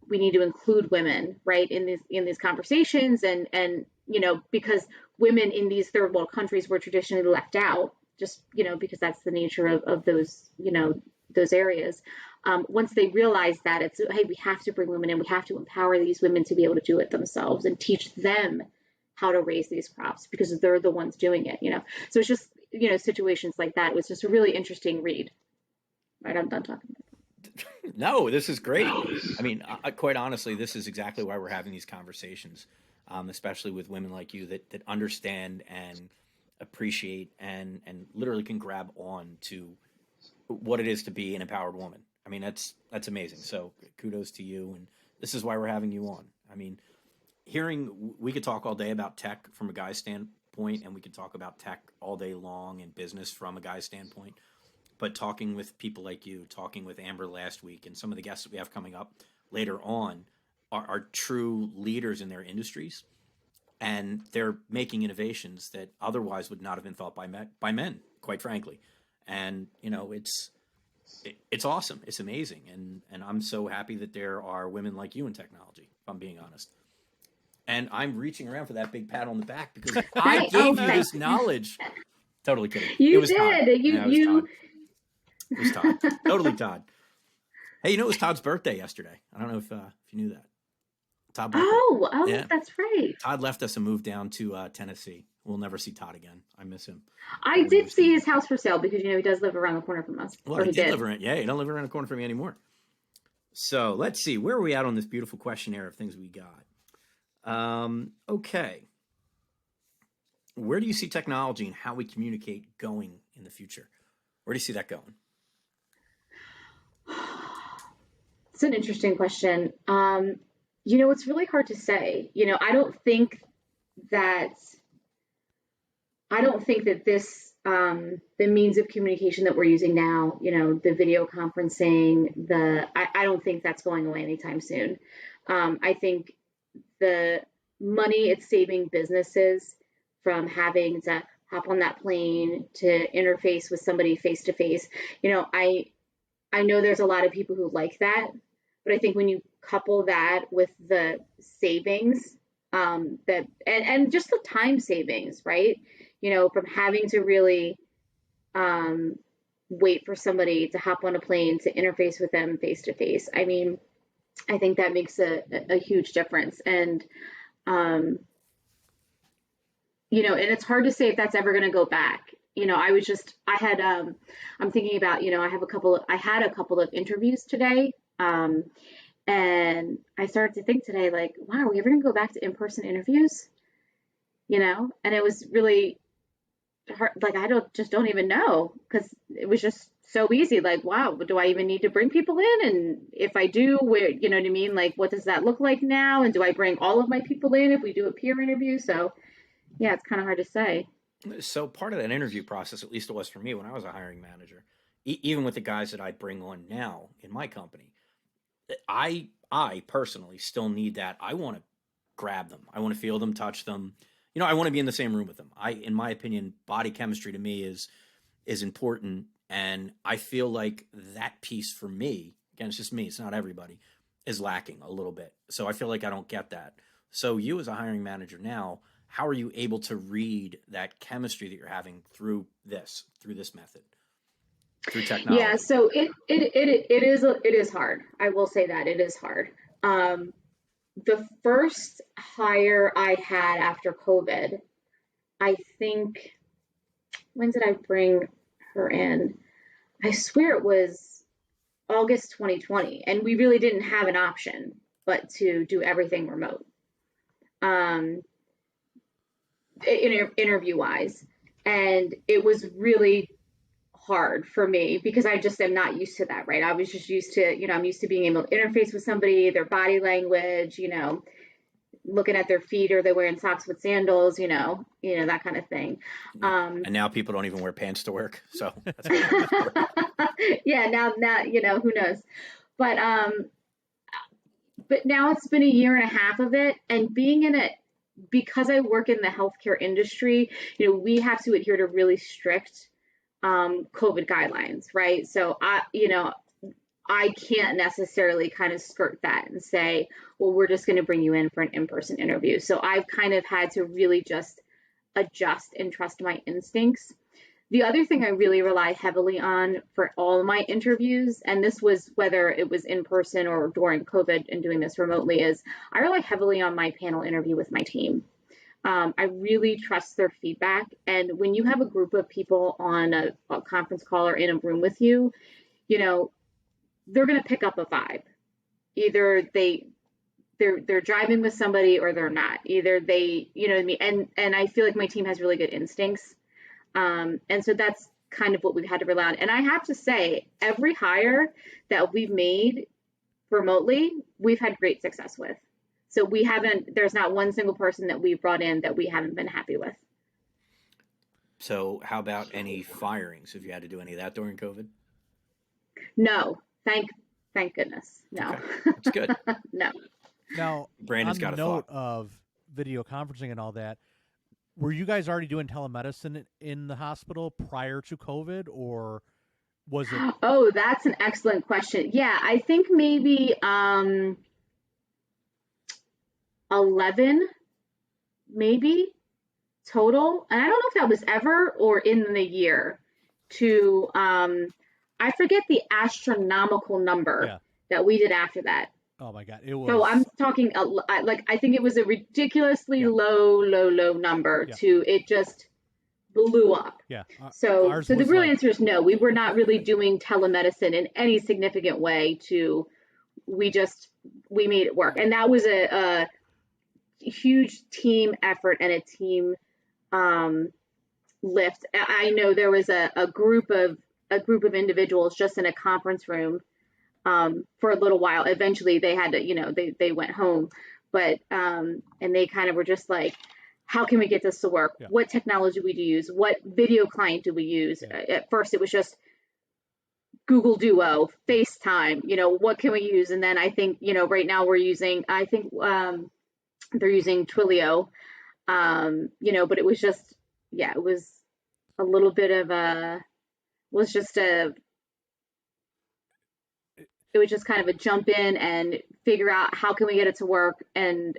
we need to include women, right, in these conversations, and because women in these third world countries were traditionally left out, just because that's the nature of those those areas. Once they realized that, it's, hey, we have to bring women in, we have to empower these women to be able to do it themselves and teach them how to raise these crops because they're the ones doing it. So it's just situations like that. It was just a really interesting read. Right, I'm done talking. No, this is great. I mean, quite honestly, this is exactly why we're having these conversations, especially with women like you that understand and appreciate and literally can grab on to what it is to be an empowered woman. I mean, that's amazing. So kudos to you. And this is why we're having you on. I mean, we could talk all day about tech from a guy's standpoint, and we could talk about tech all day long and business from a guy's standpoint. But talking with people like you, talking with Amber last week, and some of the guests that we have coming up later on are true leaders in their industries, and they're making innovations that otherwise would not have been thought by men, quite frankly. And it's It's awesome. It's amazing. And I'm so happy that there are women like you in technology, if I'm being honest. And I'm reaching around for that big pat on the back because I gave you this knowledge. Totally kidding. You it was did. Todd. You. It was Todd. Totally Todd. Hey, it was Todd's birthday yesterday. I don't know if you knew that. Todd. Oh, yeah. That's right. Todd left us and moved down to Tennessee. We'll never see Todd again. I miss him. I did see his house for sale because he does live around the corner from us. Well, he did live around. Yeah, he don't live around the corner from me anymore. So let's see, where are we at on this beautiful questionnaire of things we got? Okay. Where do you see technology and how we communicate going in the future? Where do you see that going? It's an interesting question. It's really hard to say. I don't think that this, the means of communication that we're using now, the video conferencing, I don't think that's going away anytime soon. I think the money it's saving businesses from having to hop on that plane to interface with somebody face to face. I know there's a lot of people who like that, but I think when you couple that with the savings, and just the time savings, right? From having to really wait for somebody to hop on a plane to interface with them face to face. I mean, I think that makes a huge difference. And, and it's hard to say if that's ever going to go back. I'm thinking about, I had a couple of interviews today. And I started to think today, like, wow, are we ever going to go back to in-person interviews? And it was really hard. Like, I don't even know, because it was just so easy. Like, wow, do I even need to bring people in? And if I do, where, you know what I mean? Like, what does that look like now? And do I bring all of my people in if we do a peer interview? So yeah, it's kind of hard to say. So part of that interview process, at least it was for me when I was a hiring manager, even with the guys that I bring on now in my company, I personally still need that. I want to grab them. I want to feel them, touch them. I want to be in the same room with them. In my opinion, body chemistry to me is important. And I feel like that piece for me, again, it's just me, it's not everybody, is lacking a little bit. So I feel like I don't get that. So you as a hiring manager now, how are you able to read that chemistry that you're having through this method? Through technology. Yeah, so it is hard. I will say that it is hard. The first hire I had after COVID, I think, when did I bring her in? I swear it was August 2020, and we really didn't have an option but to do everything remote. Interview wise, and it was really hard for me because I just am not used to that, right? I was just used to, I'm used to being able to interface with somebody, their body language, looking at their feet, or they're wearing socks with sandals, that kind of thing. And now people don't even wear pants to work. So that's yeah, now, who knows? But now it's been a year and a half of it, and being in it, because I work in the healthcare industry, we have to adhere to really strict COVID guidelines, right? So I can't necessarily kind of skirt that and say, well, we're just going to bring you in for an in-person interview. So I've kind of had to really just adjust and trust my instincts. The other thing I really rely heavily on for all of my interviews, and this was whether it was in person or during COVID and doing this remotely, is I rely heavily on my panel interview with my team. I really trust their feedback. And when you have a group of people on a conference call or in a room with you, they're going to pick up a vibe. Either they're driving with somebody or they're not. Either they, you know what I mean? And I feel like my team has really good instincts. And so that's kind of what we've had to rely on. And I have to say, every hire that we've made remotely, we've had great success with. So there's not one single person that we've brought in that we haven't been happy with. So how about any firings? Have you had to do any of that during COVID? No, thank goodness. No. Okay. That's good. No. Now, Brandon's on got the a note thought. of video conferencing and all that, were you guys already doing telemedicine in the hospital prior to COVID, or Was it? Oh, that's an excellent question. Yeah, I think maybe 11 maybe total. And I don't know if that was ever or in the year to I forget the astronomical number Yeah. that we did after that. Oh my God, it So I'm was. talking like I think it was a ridiculously Yeah. low number Yeah. to it just blew up. Yeah. So Ours the was real like. answer is no. We were not really doing telemedicine in any significant way to we just we made it work. And that was a huge team effort and a team um, lift. I know there was a group of individuals just in a conference room for a little while. Eventually, they had to, they went home, but and they kind of were just like, how can we get this to work? Yeah. What technology do we use? What video client do we use? Yeah. At first, it was just Google Duo, FaceTime. What can we use? And then I think, right now we're using. I think they're using Twilio. But it was just, yeah, it was a little bit of a was just a it was just kind of a jump in and figure out how can we get it to work, and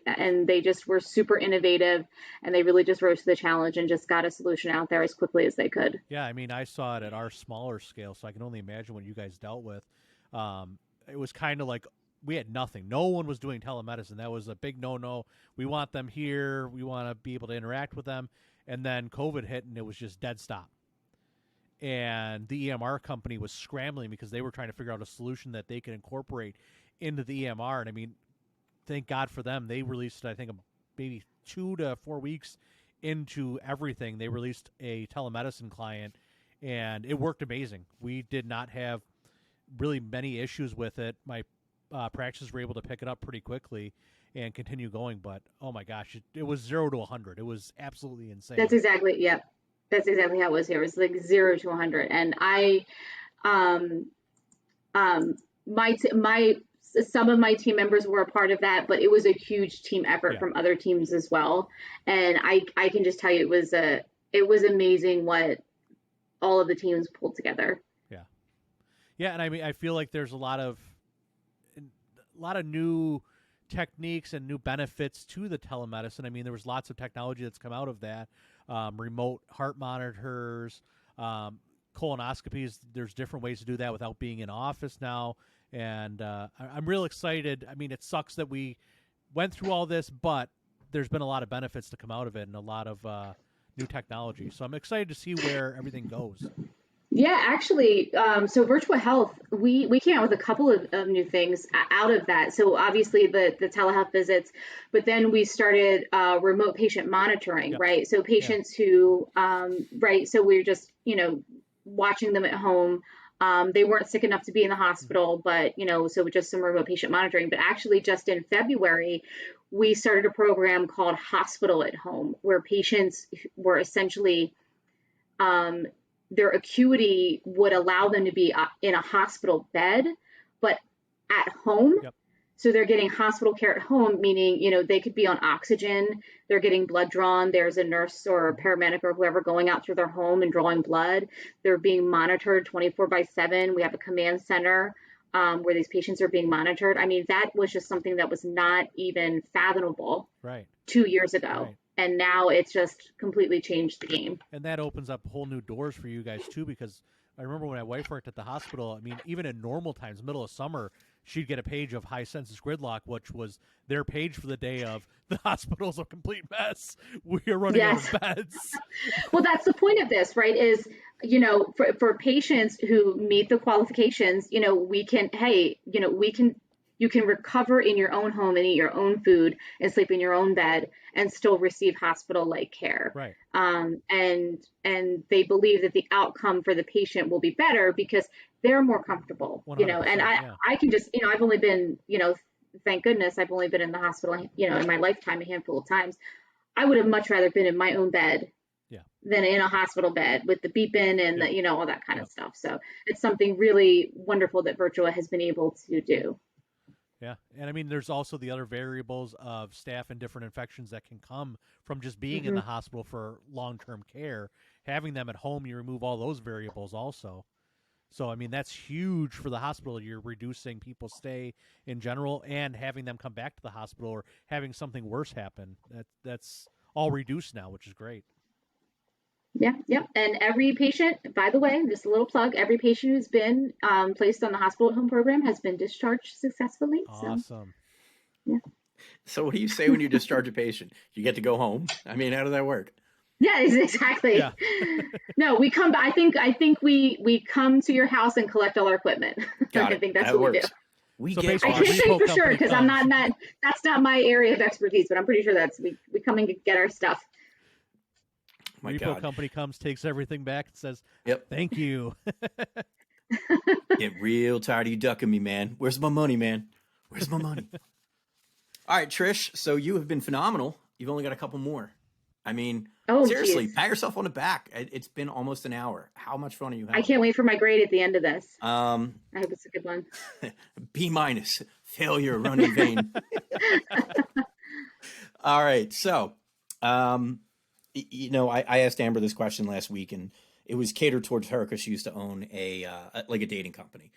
they just were super innovative, and they really just rose to the challenge and just got a solution out there as quickly as they could. Yeah, I mean, I saw it at our smaller scale, so I can only imagine what you guys dealt with. It was kind of like we had nothing. No one was doing telemedicine. That was a big no-no. We want them here. We want to be able to interact with them. And then COVID hit, and it was just dead stop. And the EMR company was scrambling because they were trying to figure out a solution that they could incorporate into the EMR. And I mean, thank God for them. They released, I think, maybe 2 to 4 weeks into everything. They released a telemedicine client, and it worked amazing. We did not have really many issues with it. My practices were able to pick it up pretty quickly and continue going. But oh my gosh, it was 0 to 100. It was absolutely insane. That's exactly, yeah, that's exactly how it was here. It was like 0 to 100, and I, um, my some of my team members were a part of that, but it was a huge team effort Yeah. from other teams as well. And I can just tell you it was amazing what all of the teams pulled together. Yeah. Yeah, and I mean, I feel like there's a lot of new techniques and new benefits to the telemedicine. I mean, there was lots of technology that's come out of that. Remote heart monitors, colonoscopies. There's different ways to do that without being in office now. And I'm real excited. I mean, it sucks that we went through all this, but there's been a lot of benefits to come out of it and a lot of new technology. So I'm excited to see where everything goes. Yeah, actually, so virtual health, we came out with a couple of new things out of that. So obviously the telehealth visits, but then we started remote patient monitoring, Yep. right? So patients who, right, so we're just, watching them at home. They weren't sick enough to be in the hospital, but, so just some remote patient monitoring. But actually, just in February, we started a program called Hospital at Home, where patients were essentially their acuity would allow them to be in a hospital bed, but at home. Yep. So they're getting hospital care at home, meaning, they could be on oxygen. They're getting blood drawn. There's a nurse or a paramedic or whoever going out through their home and drawing blood. They're being monitored 24/7. We have a command center where these patients are being monitored. I mean, that was just something that was not even fathomable Right. 2 years ago. Right. And now it's just completely changed the game. And that opens up whole new doors for you guys too, because I remember when my wife worked at the hospital, I mean, even in normal times, middle of summer, she'd get a page of high census gridlock, which was their page for the day of the hospital's a complete mess. We are running out of beds. Well, that's the point of this, right? Is, for patients who meet the qualifications, we can, you can recover in your own home and eat your own food and sleep in your own bed and still receive hospital-like care. Right. And they believe that the outcome for the patient will be better because they're more comfortable, and I can just, I've only been, thank goodness I've only been in the hospital, in my lifetime a handful of times. I would have much rather been in my own bed than in a hospital bed with the beeping and the, all that kind of stuff. So it's something really wonderful that Virtua has been able to do. Yeah. And I mean, there's also the other variables of staph and different infections that can come from just being in the hospital for long-term care. Having them at home, you remove all those variables also. So, I mean, that's huge for the hospital. You're reducing people's stay in general and having them come back to the hospital or having something worse happen. That's all reduced now, which is great. Yeah, yep. And every patient, by the way, just a little plug, every patient who's been placed on the hospital at home program has been discharged successfully. Awesome. So, yeah. So what do you say when you discharge a patient? You get to go home? I mean, how does that work? Yeah, exactly. Yeah. No, we come. I think we come to your house and collect all our equipment. Got I it. think that's That what we works. do. We So get I basically, can't say repo for sure company because I'm comes. not that's not my area of expertise, but I'm pretty sure that's we come and get our stuff. My repo God. company comes, takes everything back, and says, Yep. "Thank you." Get real tired of you ducking me, man. Where's my money, man? Where's my money? All right, Trish. So you have been phenomenal. You've only got a couple more. I mean, Oh, seriously, geez. pat yourself on the back. It's been almost an hour. How much fun are you I having? can't wait for my grade at the end of this. I Um, hope it's a good one. B minus, failure, run in vain. All right. So, I asked Amber this question last week, and it was catered towards her because she used to own a dating company.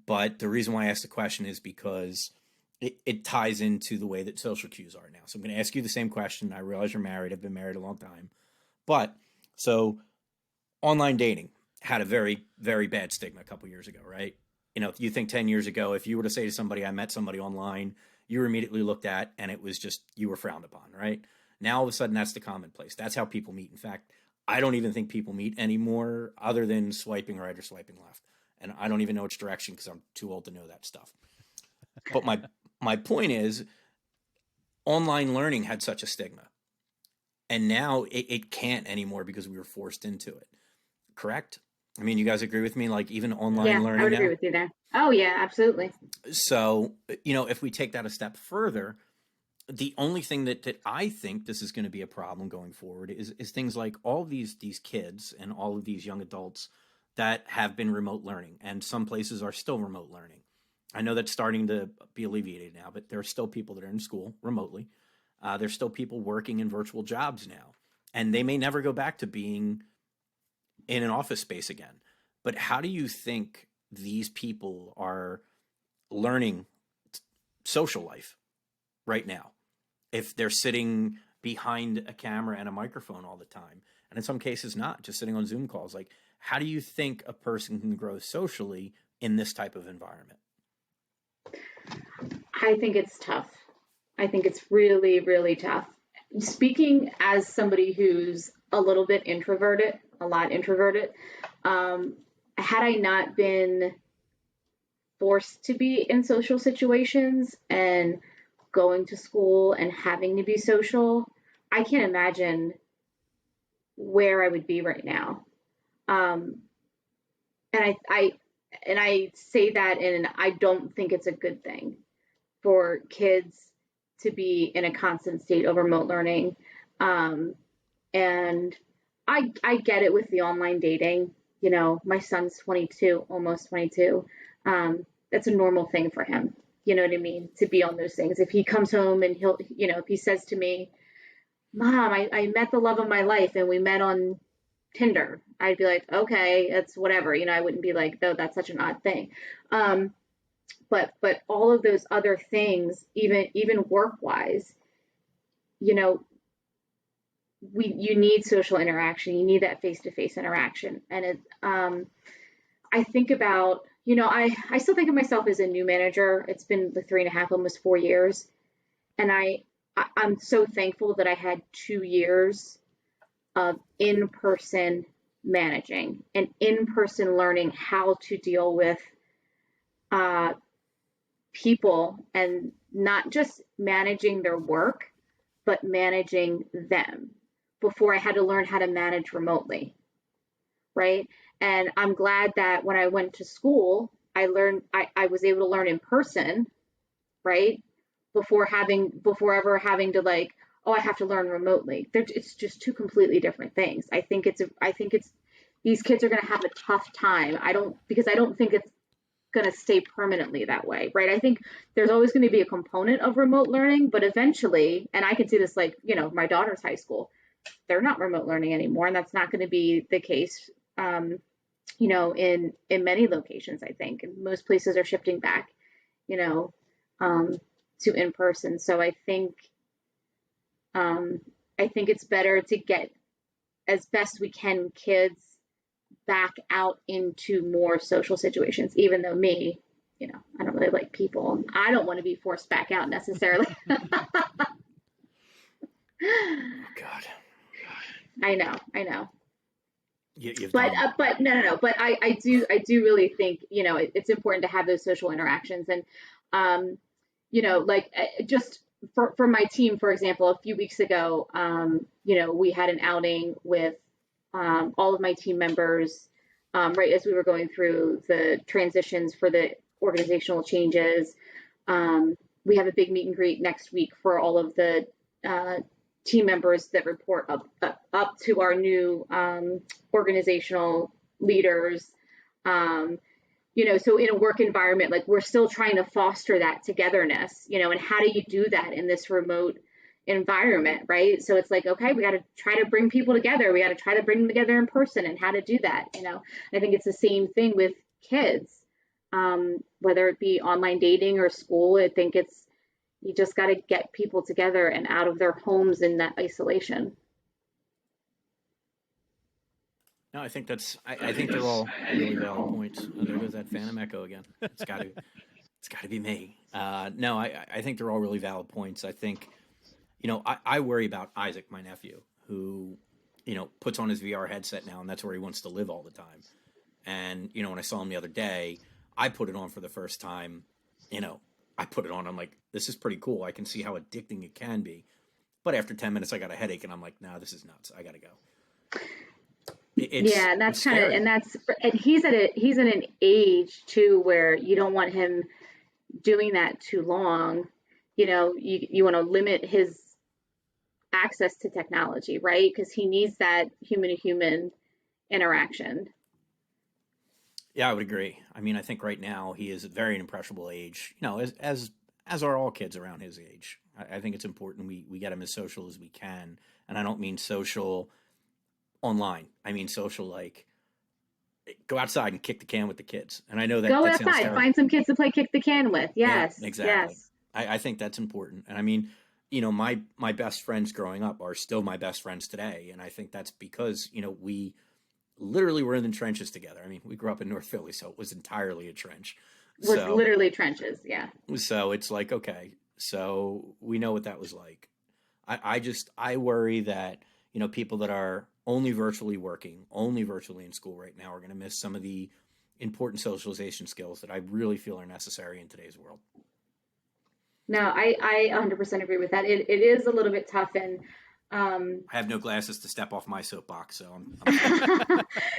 But the reason why I asked the question is because it ties into the way that social cues are now. So I'm going to ask you the same question. I realize you're married. I've been married a long time. But so online dating had a very, very bad stigma a couple years ago, right? You think 10 years ago, if you were to say to somebody, I met somebody online, you were immediately looked at and it was just, you were frowned upon, right? Now, all of a sudden, that's the commonplace. That's how people meet. In fact, I don't even think people meet anymore other than swiping right or swiping left. And I don't even know which direction because I'm too old to know that stuff. But my point is, online learning had such a stigma. And now it can't anymore because we were forced into it. Correct? I mean, you guys agree with me? Like even online Yeah, learning I would now? agree with you there. Oh yeah, absolutely. So, if we take that a step further, the only thing that I think this is going to be a problem going forward is things like all these kids and all of these young adults that have been remote learning, and some places are still remote learning. I know that's starting to be alleviated now, but there are still people that are in school remotely. There's still people working in virtual jobs now, and they may never go back to being in an office space again. But how do you think these people are learning social life right now if they're sitting behind a camera and a microphone all the time, and in some cases not, just sitting on Zoom calls? Like, how do you think a person can grow socially in this type of environment? I think it's tough. I think it's really, really tough. Speaking as somebody who's a little bit introverted, a lot introverted, had I not been forced to be in social situations and going to school and having to be social, I can't imagine where I would be right now. And I say that, and I don't think it's a good thing for kids to be in a constant state of remote learning. And I get it with the online dating. My son's 22, almost 22. That's a normal thing for him. You know what I mean? To be on those things. If he comes home and if he says to me, Mom, I met the love of my life and we met on Tinder, I'd be like, okay, that's whatever. I wouldn't be like, no, that's such an odd thing. But all of those other things, even work wise, you need social interaction. You need that face to face interaction. And I think about, I still think of myself as a new manager. It's been the 3.5, almost 4 years, and I'm so thankful that I had 2 years of in-person managing and in-person learning how to deal with people, and not just managing their work, but managing them before I had to learn how to manage remotely. Right. And I'm glad that when I went to school, I was able to learn in person, right? Before ever having to like, oh, I have to learn remotely. It's just two completely different things. I think it's these kids are going to have a tough time. Because I don't think it's going to stay permanently that way, right? I think there's always going to be a component of remote learning, but eventually, and I can see this like, my daughter's high school, they're not remote learning anymore, and that's not going to be the case in many locations. I think most places are shifting back, you know, to in person. So I think it's better to get as best we can kids back out into more social situations, even though I don't really like people. I don't want to be forced back out necessarily. Oh God. I know. You've But done. but no. But I do really think it's important to have those social interactions, and like just for my team, for example, a few weeks ago, we had an outing with all of my team members, right as we were going through the transitions for the organizational changes. We have a big meet and greet next week for all of the team members that report up to our new organizational leaders. So in a work environment, like we're still trying to foster that togetherness, and how do you do that in this remote environment, right? So it's like, okay, we got to try to bring people together. We got to try to bring them together in person, and how to do that. I think it's the same thing with kids, whether it be online dating or school. I think you just got to get people together and out of their homes in that isolation. No, I think I think they're all really valid points. Oh, there goes that phantom echo again. It's got to be me. No, I think they're all really valid points. I think, I worry about Isaac, my nephew, who, puts on his VR headset now, and that's where he wants to live all the time. And, when I saw him the other day, I put it on for the first time. I put it on. I'm like, this is pretty cool. I can see how addicting it can be. But after 10 minutes, I got a headache, and I'm like, no, this is nuts. I got to go. Yeah, and that's kind of, and he's at an age too where you don't want him doing that too long. You want to limit his access to technology, right? Because he needs that human to human interaction. Yeah, I would agree. I mean, I think right now he is at a very impressionable age, as are all kids around his age. I think it's important we get him as social as we can. And I don't mean social online. I mean social like go outside and kick the can with the kids. And I know that Go that sounds outside, terrible. find some kids to play kick the can with. Yeah, Yes, exactly. yes. I think that's important. And I mean, my best friends growing up are still my best friends today. And I think that's because, we literally were in the trenches together. I mean, we grew up in North Philly, so it was entirely a trench. Was So, literally trenches. Yeah. so it's like, okay, so we know what that was like. I worry that, people that are only virtually working, only virtually in school right now are going to miss some of the important socialization skills that I really feel are necessary in today's world. No, I 100% agree with that. It is a little bit tough, and I have no glasses to step off my soapbox, so I'm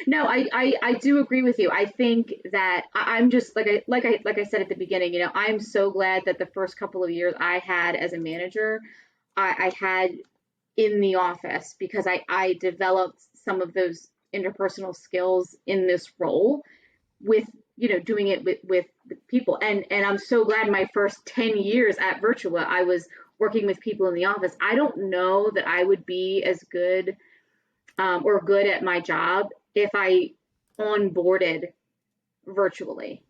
no, I do agree with you. I think that I'm just like I said at the beginning, I'm so glad that the first couple of years I had as a manager, I had in the office, because I developed some of those interpersonal skills in this role with doing it with people, and I'm so glad my first 10 years at Virtua I was working with people in the office. I don't know that I would be as good or good at my job if I onboarded virtually,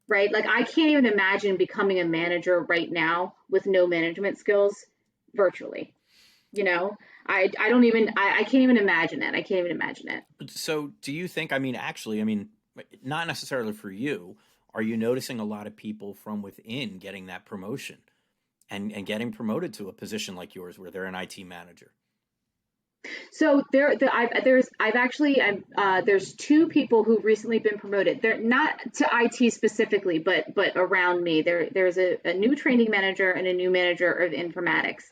right? Like I can't even imagine becoming a manager right now with no management skills virtually. I don't even I can't even imagine it. I can't even imagine it. So, do you think? I mean, actually, I mean, not necessarily for you. Are you noticing a lot of people from within getting that promotion and getting promoted to a position like yours, where they're an IT manager? So there's two people who've recently been promoted. They're not to IT specifically, but around me. There's a new training manager and a new manager of informatics.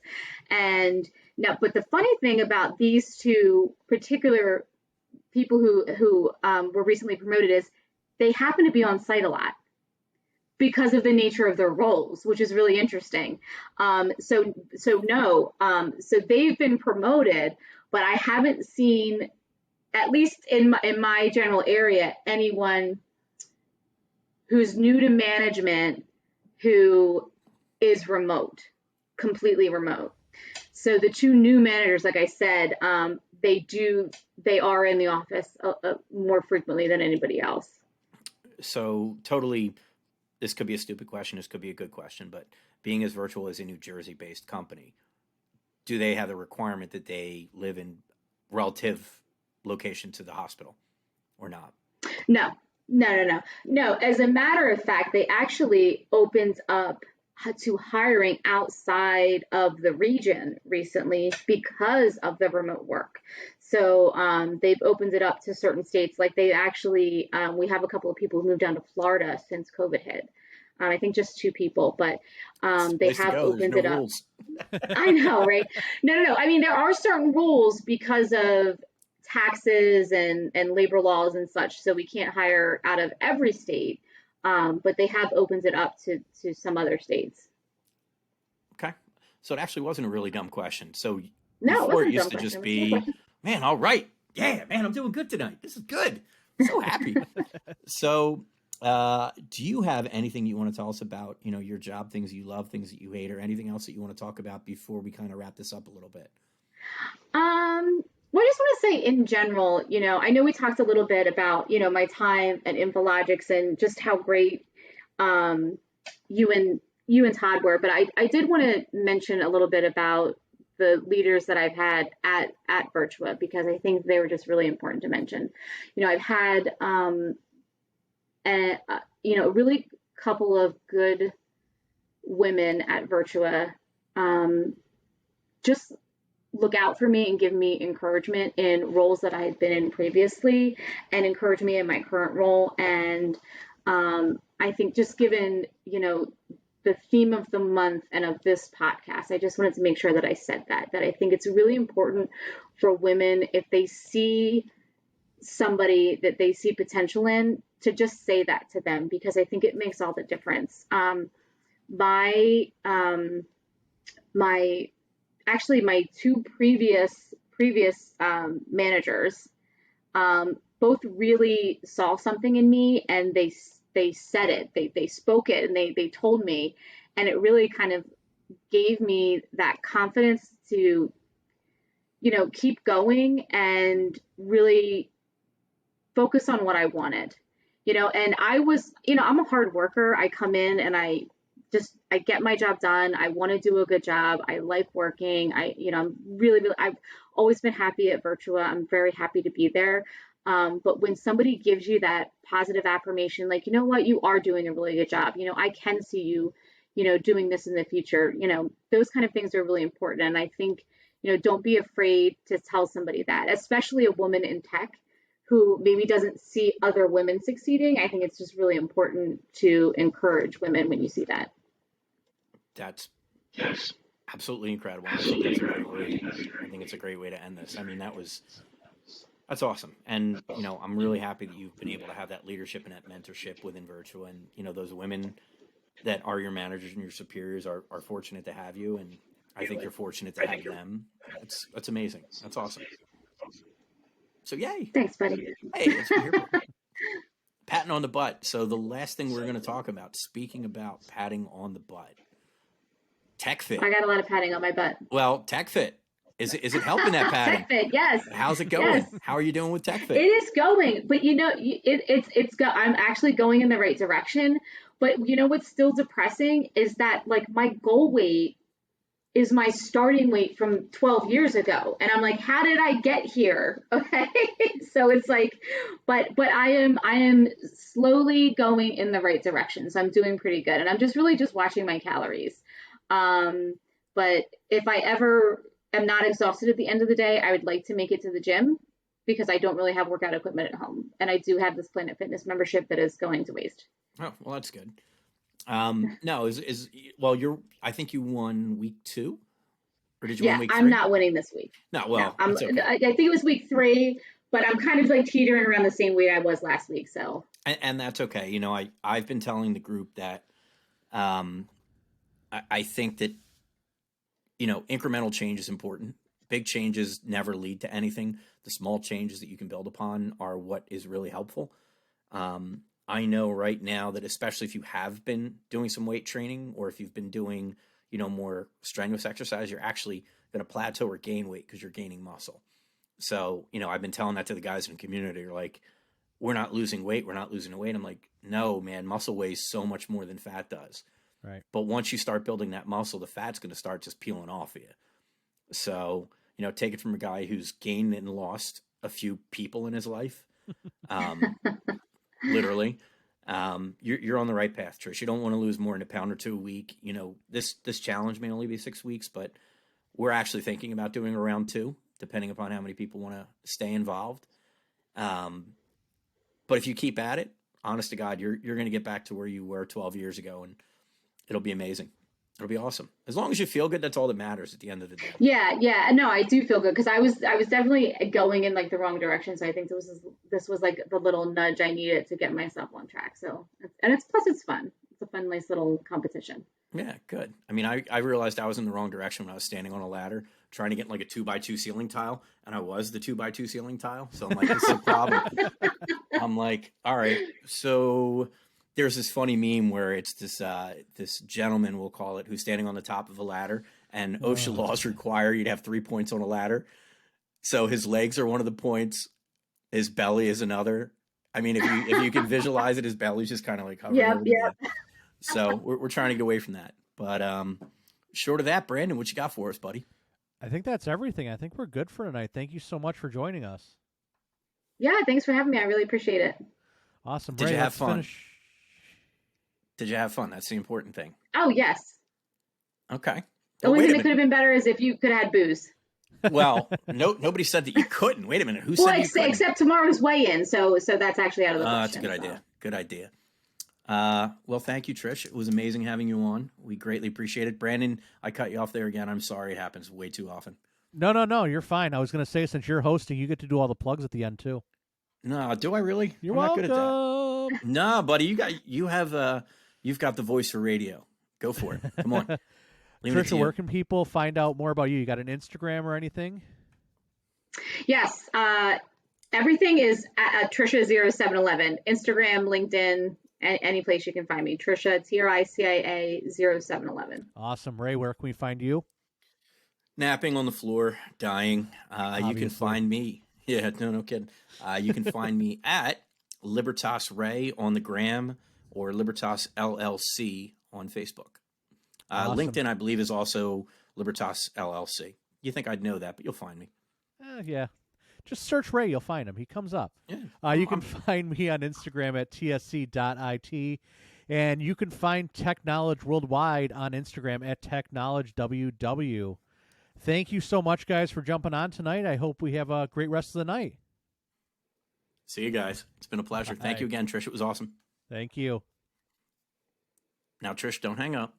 And now, but the funny thing about these two particular people who were recently promoted is they happen to be on site a lot because of the nature of their roles, which is really interesting. So they've been promoted, but I haven't seen, at least in my general area, anyone who's new to management who is remote, completely remote. So the two new managers, like I said, they are in the office more frequently than anybody else. So totally, this could be a stupid question. This could be a good question, but being as virtual as a New Jersey based company, do they have the requirement that they live in relative location to the hospital or not? No, no. As a matter of fact, they actually opened up to hiring outside of the region recently because of the remote work. So they've opened it up to certain states. Like they actually, we have a couple of people who moved down to Florida since COVID hit. I think just 2 people, but they have opened it up. I know, right? No. I mean, there are certain rules because of taxes and labor laws and such. So we can't hire out of every state, but they have opened it up to some other states. Okay. So it actually wasn't a really dumb question. So No, before it used to just be, man, all right. Yeah, man, I'm doing good tonight. This is good. I'm so happy. So do you have anything you want to tell us about, your job, things you love, things that you hate, or anything else that you want to talk about before we kind of wrap this up a little bit? Well, I just want to say in general, I know we talked a little bit about, my time at Infologics and just how great you and Todd were, but I did want to mention a little bit about the leaders that I've had at Virtua, because I think they were just really important to mention. I've had a really couple of good women at Virtua just look out for me and give me encouragement in roles that I had been in previously and encourage me in my current role. And I think just given, the theme of the month and of this podcast, I just wanted to make sure that I said that I think it's really important for women, if they see somebody that they see potential in, to just say that to them, because I think it makes all the difference. My 2 previous managers both really saw something in me, and they said it, they spoke it, and they told me, and it really kind of gave me that confidence to keep going and really focus on what I wanted. And I was, I'm a hard worker. I come in and I get my job done. I want to do a good job. I like working. I'm really, I've always been happy at Virtua. I'm very happy to be there. But when somebody gives you that positive affirmation, like, what, you are doing a really good job. I can see you, doing this in the future. Those kind of things are really important. And I think, don't be afraid to tell somebody that, especially a woman in tech who maybe doesn't see other women succeeding. I think it's just really important to encourage women when you see that. That's absolutely incredible. I think it's a great way to end this. I mean, that's awesome. And, I'm really happy that you've been able to have that leadership and that mentorship within Virtua. And, those women that are your managers and your superiors are fortunate to have you. And I think you're fortunate to have them. That's amazing. That's awesome. So yay. Thanks, buddy. Hey, it's here. Patting on the butt. So the last thing we're going to talk about, speaking about patting on the butt, TechFit. I got a lot of patting on my butt. Well, TechFit. Is it helping that patting? TechFit, yes. How's it going? Yes. How are you doing with TechFit? It is going, but I'm actually going in the right direction. But what's still depressing is that, like, my goal weight is my starting weight from 12 years ago. And I'm like, how did I get here? Okay. So it's like, but I am slowly going in the right direction. So I'm doing pretty good. And I'm just really just watching my calories. But if I ever am not exhausted at the end of the day, I would like to make it to the gym, because I don't really have workout equipment at home. And I do have this Planet Fitness membership that is going to waste. Oh, well, that's good. No, I think you won week 2, or did you win week 3? I'm not winning this week. No, well, no, okay. I think it was week 3, but I'm kind of like teetering around the same weight I was last week. So, and that's okay. I've been telling the group that, I think that, incremental change is important. Big changes never lead to anything. The small changes that you can build upon are what is really helpful. I know right now that, especially if you have been doing some weight training, or if you've been doing, more strenuous exercise, you're actually going to plateau or gain weight because you're gaining muscle. So, I've been telling that to the guys in the community. They're like, we're not losing weight. We're not losing weight. I'm like, no, man, muscle weighs so much more than fat does. Right. But once you start building that muscle, the fat's going to start just peeling off of you. So, take it from a guy who's gained and lost a few people in his life. Literally. You're on the right path, Trish. You don't want to lose more than a pound or two a week. This challenge may only be 6 weeks, but we're actually thinking about doing around 2, depending upon how many people want to stay involved. But if you keep at it, honest to God, you're going to get back to where you were 12 years ago, and it'll be amazing. It'll be awesome. As long as you feel good, that's all that matters at the end of the day. Yeah. No, I do feel good because I was definitely going in like the wrong direction. So I think this was like the little nudge I needed to get myself on track. So, and it's fun. It's a fun, nice little competition. Yeah, good. I mean, I realized I was in the wrong direction when I was standing on a ladder trying to get like a 2x2 ceiling tile, and I was the 2x2 ceiling tile. So I'm like, this is a problem. I'm like, all right. So there's this funny meme where it's this gentleman, we'll call it, who's standing on the top of a ladder, and OSHA laws require you to have 3 points on a ladder. So his legs are one of the points, his belly is another. I mean, if you can visualize it, his belly's just kind of like hovering over the head. So we're trying to get away from that. But short of that, Brandon, what you got for us, buddy? I think that's everything. I think we're good for tonight. Thank you so much for joining us. Yeah, thanks for having me. I really appreciate it. Awesome. Did Ray, you have fun? Finish. Did you have fun? That's the important thing. Oh, yes. Okay. The only thing that could have been better is if you could have had booze. Well, nobody said that you couldn't. Wait a minute. Who said you couldn't? Except tomorrow's weigh-in, so that's actually out of the question. That's a good idea. Good idea. Well, thank you, Trish. It was amazing having you on. We greatly appreciate it. Brandon, I cut you off there again. I'm sorry. It happens way too often. No. You're fine. I was going to say, since you're hosting, you get to do all the plugs at the end, too. No, do I really? You're I'm welcome. not good at that. No, buddy, you've got the voice for radio. Go for it. Come on. Trisha, where can people find out more about you? You got an Instagram or anything? Yes. Everything is at Trisha0711. Instagram, LinkedIn, any place you can find me. Trisha, TRICIA 0711. Awesome. Ray, where can we find you? Napping on the floor, dying. You can find me. Yeah, no kidding. You can find me at Libertas Ray on the gram or Libertas LLC on Facebook. Awesome. LinkedIn, I believe, is also Libertas LLC. You think I'd know that, but you'll find me. Yeah. Just search Ray. You'll find him. He comes up. Yeah. You can find me on Instagram at tsc.it. And you can find Tech Knowledge Worldwide on Instagram at TechKnowledgeWW. Thank you so much, guys, for jumping on tonight. I hope we have a great rest of the night. See you guys. It's been a pleasure. Thank you again, Trish. It was awesome. Thank you. Now, Trish, don't hang up.